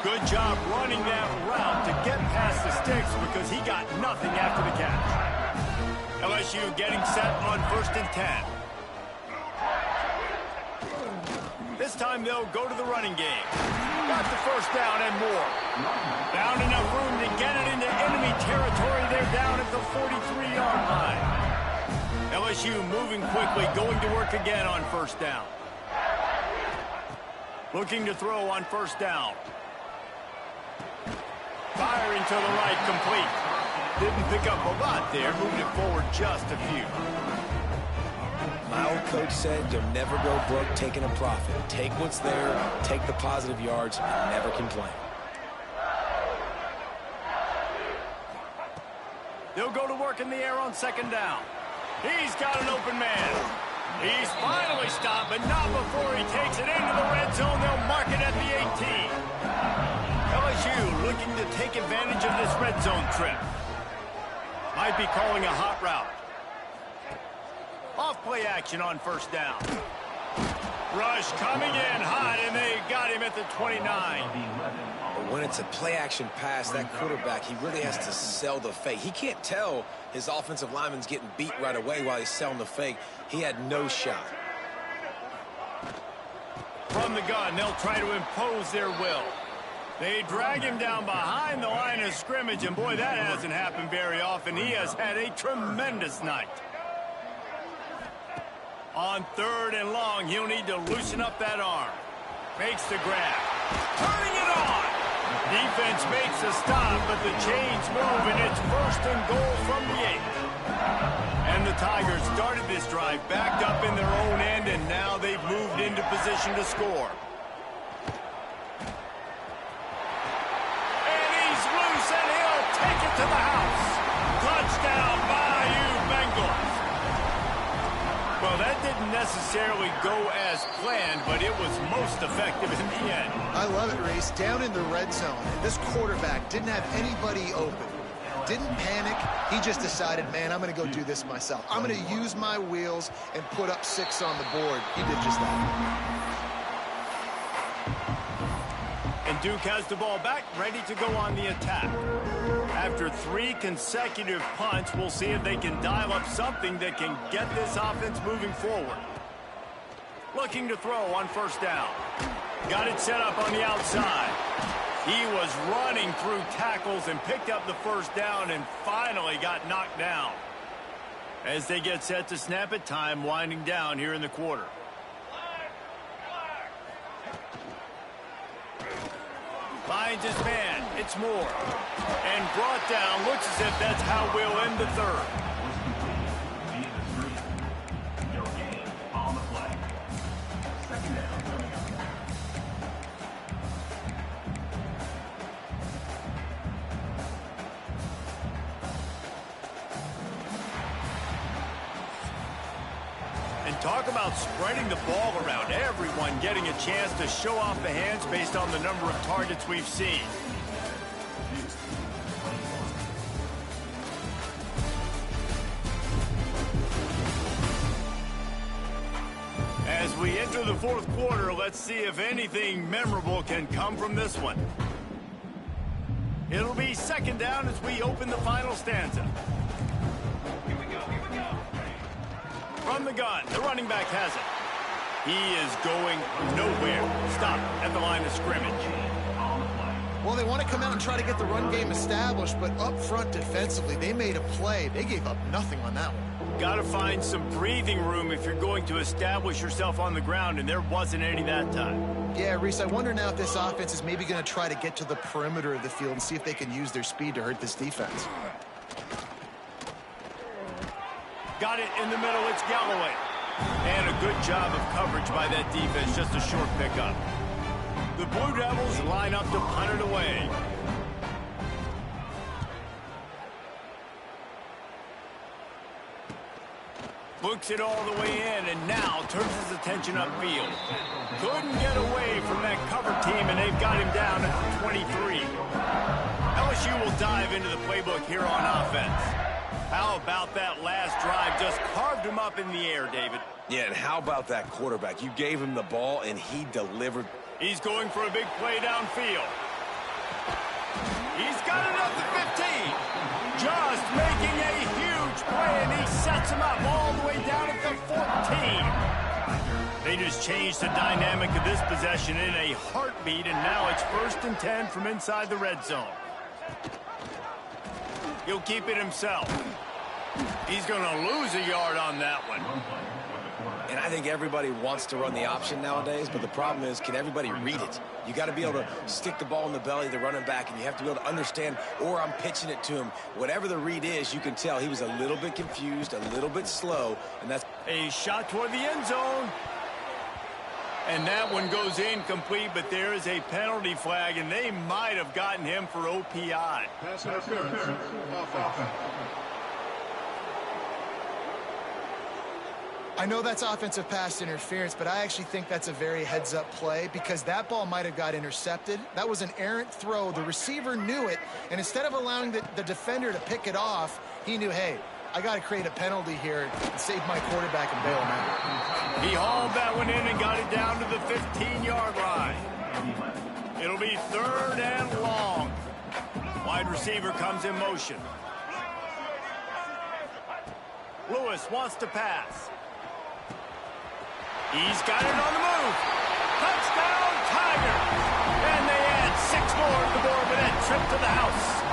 Good job running that route to get past the sticks because he got nothing after the catch. LSU getting set on 1st and 10. This time they'll go to the running game. Got the first down and more. Found enough room to get it into enemy territory. They're down at the 43-yard line. LSU moving quickly, going to work again on first down. Looking to throw on first down. Firing to the right, complete. Didn't pick up a lot there, moving it forward just a few. My old coach said you'll never go broke taking a profit. Take what's there, take the positive yards, and never complain. They'll go to work in the air on 2nd down. He's got an open man. He's finally stopped, but not before he takes it into the red zone. They'll mark it at the 18. LSU looking to take advantage of this red zone trip. Might be calling a hot route. Off play action on first down. Rush coming in hot, and they got him at the 29. But when it's a play-action pass, that quarterback, he really has to sell the fake. He can't tell his offensive lineman's getting beat right away while he's selling the fake. He had no shot. From the gun, they'll try to impose their will. They drag him down behind the line of scrimmage, and boy, that hasn't happened very often. He has had a tremendous night. On 3rd and long, he'll need to loosen up that arm. Makes the grab. Turning it on. Defense makes a stop, but the chains move, and it's 1st and goal from the 8. And the Tigers started this drive backed up in their own end, and now they've moved into position to score. And he's loose, and he'll take it to the house. Touchdown, Bayou Bengals. Well, that didn't necessarily go as planned, but it was most effective in the end. I love it, Reese. Down in the red zone, this quarterback didn't have anybody open. Didn't panic. He just decided, man, I'm going to go do this myself. I'm going to use my wheels and put up 6 on the board. He did just that. And Duke has the ball back, ready to go on the attack. After 3 consecutive punts, we'll see if they can dial up something that can get this offense moving forward. Looking to throw on first down. Got it set up on the outside. He was running through tackles and picked up the first down and finally got knocked down. As they get set to snap it, time winding down here in the quarter. Finds his man. It's Moore. And brought down. Looks as if that's how we'll end the 3rd. Talk about spreading the ball around. Everyone getting a chance to show off the hands based on the number of targets we've seen. As we enter the 4th quarter, let's see if anything memorable can come from this one. It'll be 2nd down as we open the final stanza. From the gun, the running back has it. He is going nowhere. Stop at the line of scrimmage. Well, they want to come out and try to get the run game established, but up front defensively, they made a play. They gave up nothing on that one. Got to find some breathing room if you're going to establish yourself on the ground, and there wasn't any that time. Yeah, Reese, I wonder now if this offense is maybe going to try to get to the perimeter of the field and see if they can use their speed to hurt this defense. Got it in the middle, it's Galloway. And a good job of coverage by that defense, just a short pickup. The Blue Devils line up to punt it away. Looks it all the way in, and now turns his attention upfield. Couldn't get away from that cover team, and they've got him down at 23. LSU will dive into the playbook here on offense. How about that last drive? Just carved him up in the air, David. Yeah, and how about that quarterback? You gave him the ball, and he delivered. He's going for a big play downfield. He's got it at the 15. Just making a huge play, and he sets him up all the way down at the 14. They just changed the dynamic of this possession in a heartbeat, and now it's 1st and 10 from inside the red zone. He'll keep it himself. He's going to lose a yard on that one. And I think everybody wants to run the option nowadays, but the problem is, can everybody read it? You got to be able to stick the ball in the belly of the running back, and you have to be able to understand, or I'm pitching it to him. Whatever the read is, you can tell he was a little bit confused, a little bit slow, and that's a shot toward the end zone. And that one goes incomplete, but there is a penalty flag, and they might have gotten him for OPI. Pass interference. Offense. I know that's offensive pass interference, but I actually think that's a very heads-up play because that ball might have got intercepted. That was an errant throw. The receiver knew it, and instead of allowing the defender to pick it off, he knew, hey, I got to create a penalty here and save my quarterback and bail him out. He hauled that one in and got it down to the 15-yard line. It'll be 3rd and long. Wide receiver comes in motion. Lewis wants to pass. He's got it on the move. Touchdown, Tigers! And they add 6 more to the board with that trip to the house.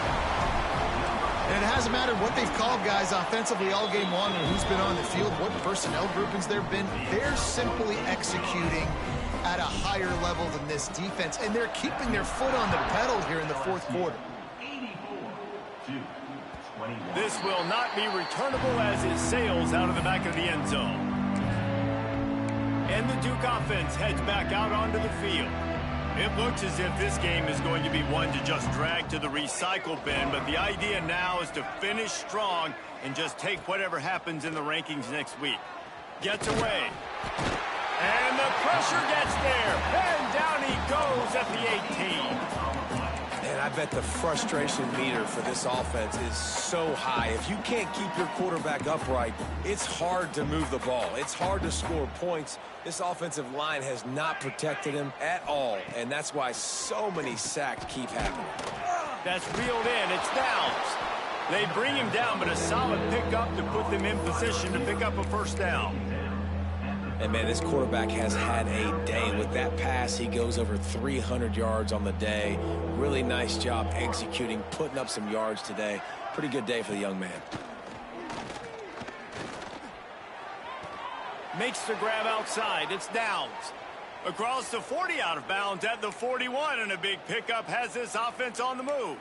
And it hasn't mattered what they've called, guys, offensively all game long, or who's been on the field, what personnel groupings there have been. They're simply executing at a higher level than this defense, and they're keeping their foot on the pedal here in the 4th quarter. This will not be returnable as it sails out of the back of the end zone. And the Duke offense heads back out onto the field. It looks as if this game is going to be one to just drag to the recycle bin, but the idea now is to finish strong and just take whatever happens in the rankings next week. Gets away. And the pressure gets there. And down he goes at the 18. And I bet the frustration meter for this offense is so high. If you can't keep your quarterback upright, it's hard to move the ball. It's hard to score points. This offensive line has not protected him at all, and that's why so many sacks keep happening. That's reeled in. It's downs. They bring him down, but a solid pickup to put them in position to pick up a 1st down. And, man, this quarterback has had a day. With that pass, he goes over 300 yards on the day. Really nice job executing, putting up some yards today. Pretty good day for the young man. Makes the grab outside. It's downs. Across the 40, out of bounds at the 41, and a big pickup has this offense on the move.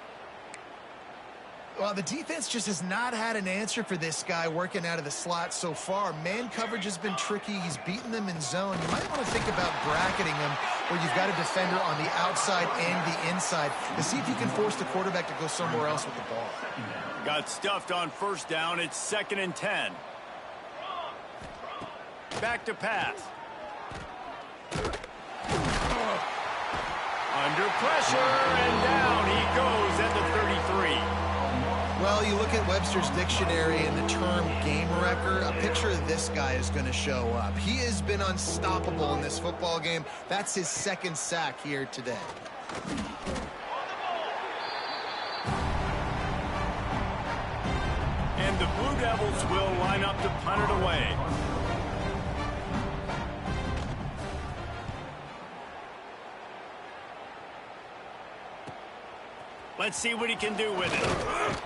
Well, the defense just has not had an answer for this guy working out of the slot so far. Man coverage has been tricky. He's beaten them in zone. You might want to think about bracketing him where you've got a defender on the outside and the inside to see if you can force the quarterback to go somewhere else with the ball. Got stuffed on 1st down. It's 2nd and 10. Back to pass. Under pressure, and down he goes at the 33. Well, you look at Webster's dictionary and the term game wrecker, a picture of this guy is going to show up. He has been unstoppable in this football game. That's his 2nd sack here today. And the Blue Devils will line up to punt it away. Let's see what he can do with it.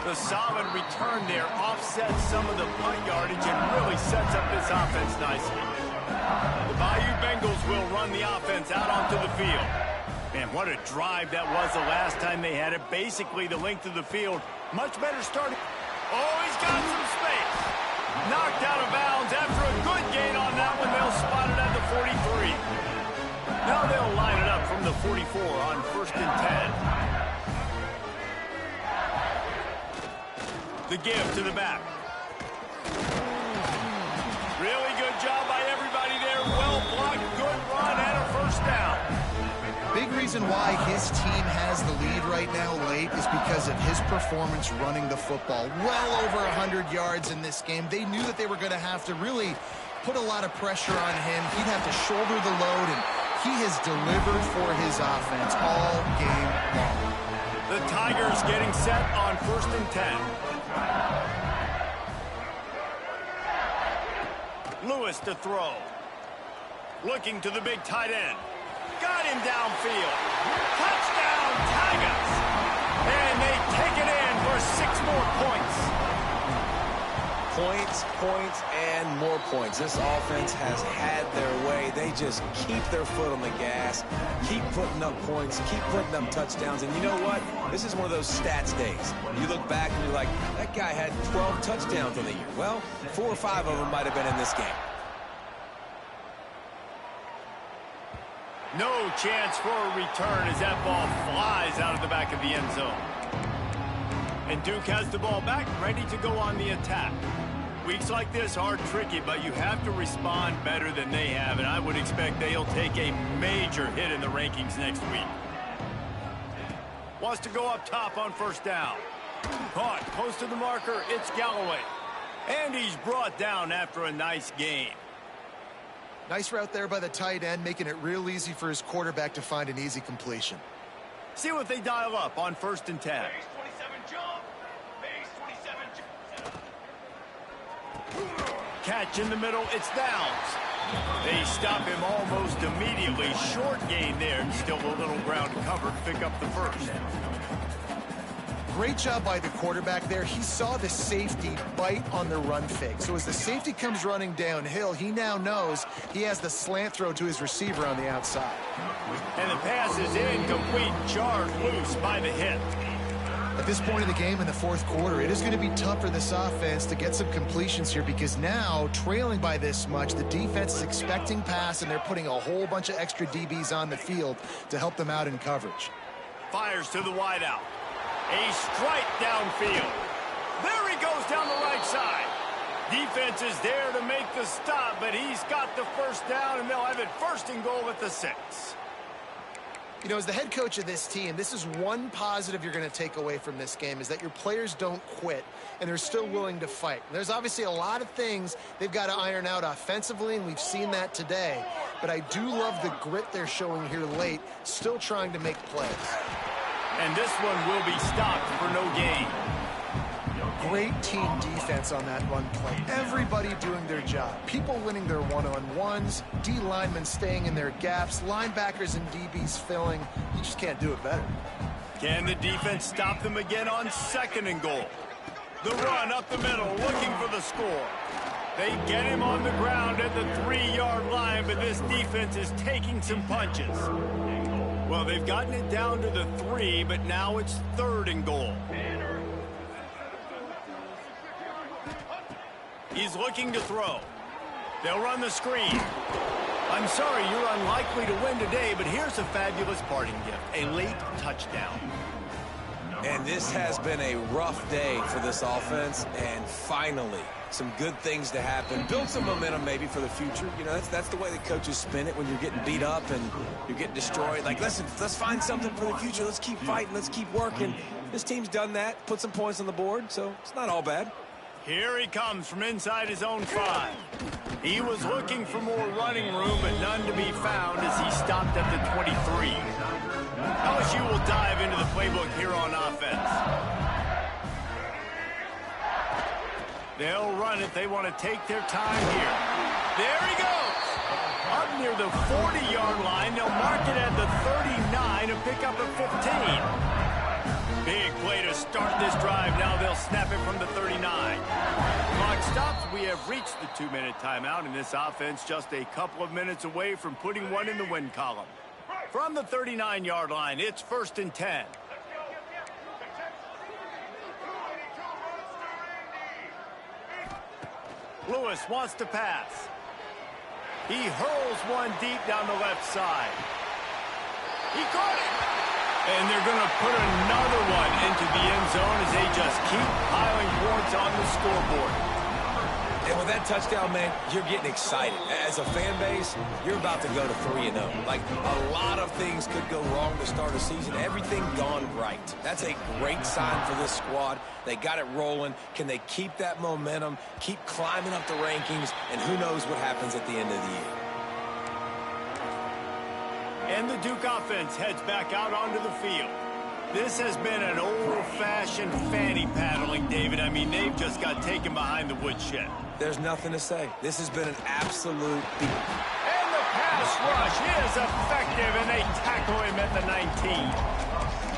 The solid return there offsets some of the punt yardage and really sets up this offense nicely. The Bayou Bengals will run the offense out onto the field. Man, what a drive that was the last time they had it. Basically the length of the field. Much better starting. Oh, he's got some space. Knocked out of bounds after a good gain on that one. They'll spot it at the 43. Now they'll line it up from the 44 on 1st and 10. The give to the back. Really good job by everybody there. Well blocked, good run, and a 1st down. Big reason why his team has the lead right now late is because of his performance running the football. Well over 100 yards in this game. They knew that they were going to have to really put a lot of pressure on him. He'd have to shoulder the load, and he has delivered for his offense all game long. The Tigers getting set on 1st and 10. Lewis to throw. Looking to the big tight end. Got him downfield. Touchdown, Tigers! And they take it in for 6 more points. Points, and more points. This offense has had their way. They just keep their foot on the gas, keep putting up points, keep putting up touchdowns. And you know what? This is one of those stats days. You look back and you're like, that guy had 12 touchdowns on the year. Well, 4 or 5 of them might have been in this game. No chance for a return as that ball flies out of the back of the end zone. And Duke has the ball back, ready to go on the attack. Weeks like this are tricky, but you have to respond better than they have, and I would expect they'll take a major hit in the rankings next week. Wants to go up top on 1st down. Caught close to the marker. It's Galloway. And he's brought down after a nice gain. Nice route there by the tight end, making it real easy for his quarterback to find an easy completion. See what they dial up on 1st and 10. Catch in the middle. It's Downs. They stop him almost immediately. Short gain there, and still a little ground covered to pick up the first. Great job by the quarterback there. He saw the safety bite on the run fake. So as the safety comes running downhill, he now knows he has the slant throw to his receiver on the outside. And the pass is incomplete. Charged loose by the hit. At this point of the game in the 4th quarter, it is going to be tough for this offense to get some completions here because now, trailing by this much, the defense is expecting pass, and they're putting a whole bunch of extra DBs on the field to help them out in coverage. Fires to the wideout. A strike downfield. There he goes down the right side. Defense is there to make the stop, but he's got the first down, and they'll have it 1st and goal at the 6. You know, as the head coach of this team, this is one positive you're going to take away from this game, is that your players don't quit, and they're still willing to fight. There's obviously a lot of things they've got to iron out offensively, and we've seen that today. But I do love the grit they're showing here late, still trying to make plays. And this one will be stopped for no gain. Great team defense on that run play. Everybody doing their job. People winning their one-on-ones, D linemen staying in their gaps, linebackers and DBs filling. You just can't do it better. Can the defense stop them again on 2nd and goal? The run up the middle, looking for the score. They get him on the ground at the 3-yard line, but this defense is taking some punches. Well, they've gotten it down to the 3, but now it's 3rd and goal. He's looking to throw. They'll run the screen. I'm sorry, you're unlikely to win today, but here's a fabulous parting gift, a late touchdown. And this has been a rough day for this offense, and finally, some good things to happen. Build some momentum maybe for the future. You know, that's the way the coaches spin it when you're getting beat up and you're getting destroyed. Like, listen, let's find something for the future. Let's keep fighting. Let's keep working. This team's done that, put some points on the board, so it's not all bad. Here he comes from inside his own 5. He was looking for more running room, but none to be found as he stopped at the 23. LSU will dive into the playbook here on offense. They'll run it. They want to take their time here. There he goes. Up near the 40-yard line. They'll mark it at the 39 and pick up a 15. Big play to start this drive. Now they'll snap it from the 39. Clock stops. We have reached the 2-minute timeout, and this offense just a couple of minutes away from putting one in the win column. From the 39-yard line, it's 1st and 10. Lewis wants to pass. He hurls one deep down the left side. He caught it. And they're going to put another one into the end zone as they just keep piling points on the scoreboard. And with that touchdown, man, you're getting excited. As a fan base, you're about to go to 3-0. Like, a lot of things could go wrong to start a season. Everything gone right. That's a great sign for this squad. They got it rolling. Can they keep that momentum, keep climbing up the rankings, and who knows what happens at the end of the year. And the Duke offense heads back out onto the field. This has been an old-fashioned fanny paddling, David. I mean, they've just got taken behind the woodshed. There's nothing to say. This has been an absolute beat. And the pass rush is effective, and they tackle him at the 19.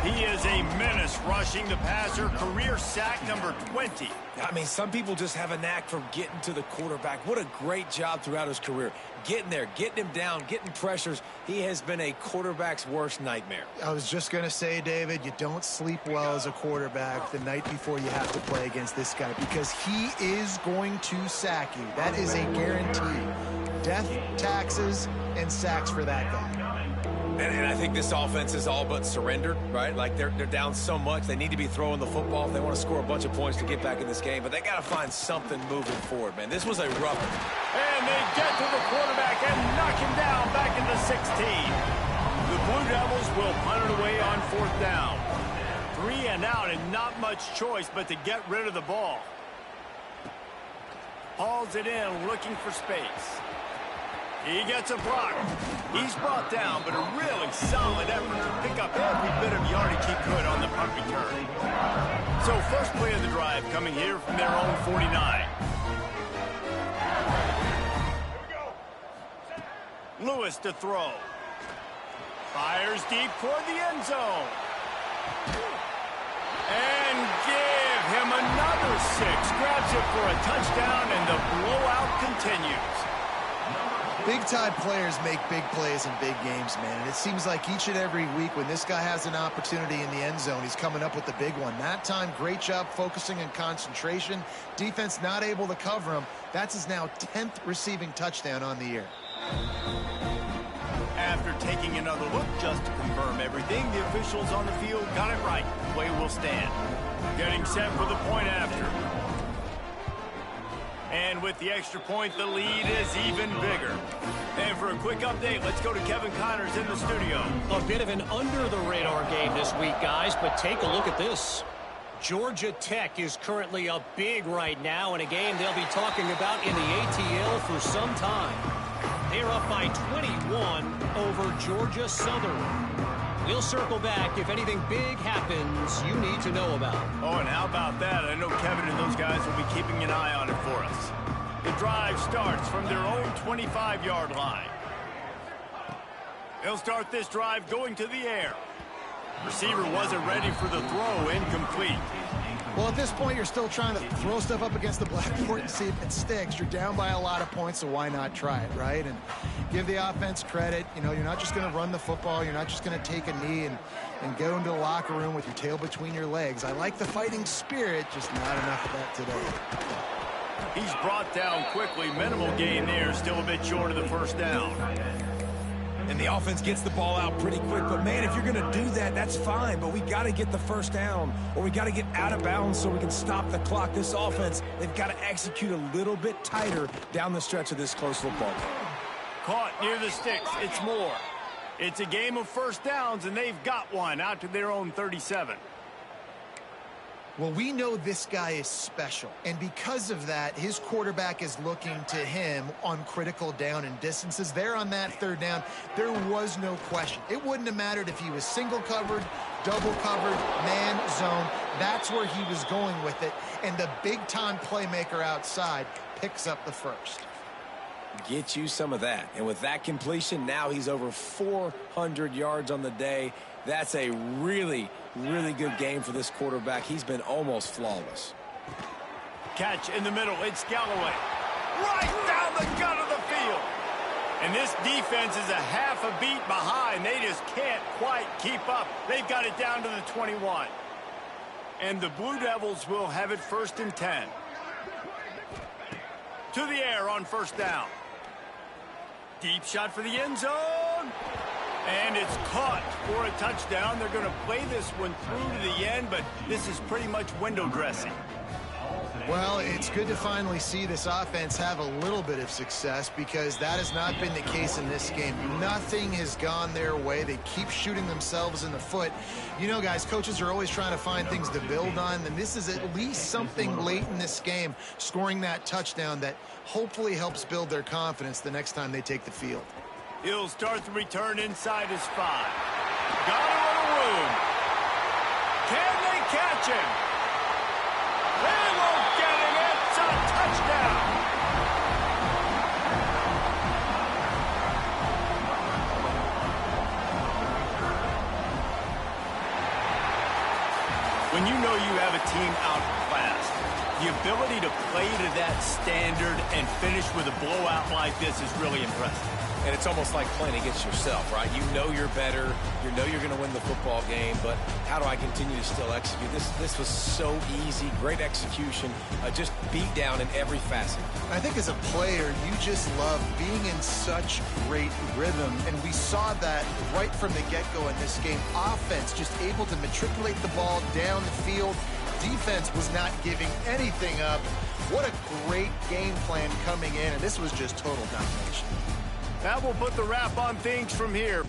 He is a menace rushing the passer, career sack number 20. I mean, some people just have a knack for getting to the quarterback. What a great job throughout his career. Getting there, getting him down, getting pressures. He has been a quarterback's worst nightmare. I was just going to say, David, you don't sleep well as a quarterback the night before you have to play against this guy because he is going to sack you. That is a guarantee. Death, taxes, and sacks for that guy. And I think this offense is all but surrendered, right? Like, they're down so much. They need to be throwing the football if they want to score a bunch of points to get back in this game. But they got to find something moving forward, man. This was a rough one. And they get to the quarterback and knock him down back into 16. The Blue Devils will punt it away on 4th down. 3 and out and not much choice but to get rid of the ball. Hauls it in, looking for space. He gets a block. He's brought down, but a really solid effort to pick up every bit of yardage he could on the punt return. So first play of the drive coming here from their own 49. Lewis to throw. Fires deep toward the end zone. And give him another 6. Grabs it for a touchdown, and the blowout continues. Big-time players make big plays in big games, man. And it seems like each and every week when this guy has an opportunity in the end zone, he's coming up with the big one. That time, great job focusing and concentration. Defense not able to cover him. That's his now 10th receiving touchdown on the year. After taking another look just to confirm everything, the officials on the field got it right. Play will stand. Getting set for the point after. And with the extra point, the lead is even bigger. And for a quick update, let's go to Kevin Connors in the studio. A bit of an under-the-radar game this week, guys, but take a look at this. Georgia Tech is currently up big right now in a game they'll be talking about in the ATL for some time. They're up by 21 over Georgia Southern. We'll circle back if anything big happens you need to know about. Oh, and how about that? I know Kevin and those guys will be keeping an eye on it for us. The drive starts from their own 25-yard line. They'll start this drive going to the air. Receiver wasn't ready for the throw, incomplete. Well, at this point, you're still trying to throw stuff up against the blackboard and see if it sticks. You're down by a lot of points, so why not try it, right? And give the offense credit. You know, you're not just going to run the football. You're not just going to take a knee and go into the locker room with your tail between your legs. I like the fighting spirit, just not enough of that today. He's brought down quickly. Minimal gain there, still a bit short of the first down. And the offense gets the ball out pretty quick. But, man, if you're going to do that, that's fine. But we got to get the first down, or we got to get out of bounds so we can stop the clock. This offense, they've got to execute a little bit tighter down the stretch of this close football game. Caught near the sticks. It's more. It's a game of first downs, and they've got one out to their own 37. Well, we know this guy is special, and because of that, his quarterback is looking to him on critical down and distances. There on that third down, there was no question. It wouldn't have mattered if he was single covered, double covered, man, zone. That's where he was going with it, and the big-time playmaker outside picks up the first. Get you some of that. And with that completion, now he's over 400 yards on the day. That's a really, really good game for this quarterback. He's been almost flawless. Catch in the middle. It's Galloway. Right down the gut of the field. And this defense is a half a beat behind. They just can't quite keep up. They've got it down to the 21. And the Blue Devils will have it 1st and 10. To the air on first down. Deep shot for the end zone. And it's caught for a touchdown. They're going to play this one through to the end, but this is pretty much window dressing. Well, it's good to finally see this offense have a little bit of success because that has not been the case in this game. Nothing has gone their way. They keep shooting themselves in the foot. You know, guys, coaches are always trying to find things to build on, and this is at least something late in this game, scoring that touchdown that hopefully helps build their confidence the next time they take the field. He'll start the return inside his 5. Got a little room. Can they catch him? They won't get him. It's a touchdown. When you know you have a team outclassed, the ability to play to that standard and finish with a blowout like this is really impressive. And it's almost like playing against yourself, right? You know you're better. You know you're going to win the football game, but how do I continue to still execute? This was so easy. Great execution. Just beat down in every facet. I think as a player, you just love being in such great rhythm, and we saw that right from the get-go in this game. Offense just able to matriculate the ball down the field. Defense was not giving anything up. What a great game plan coming in, and this was just total domination. That will put the wrap on things from here.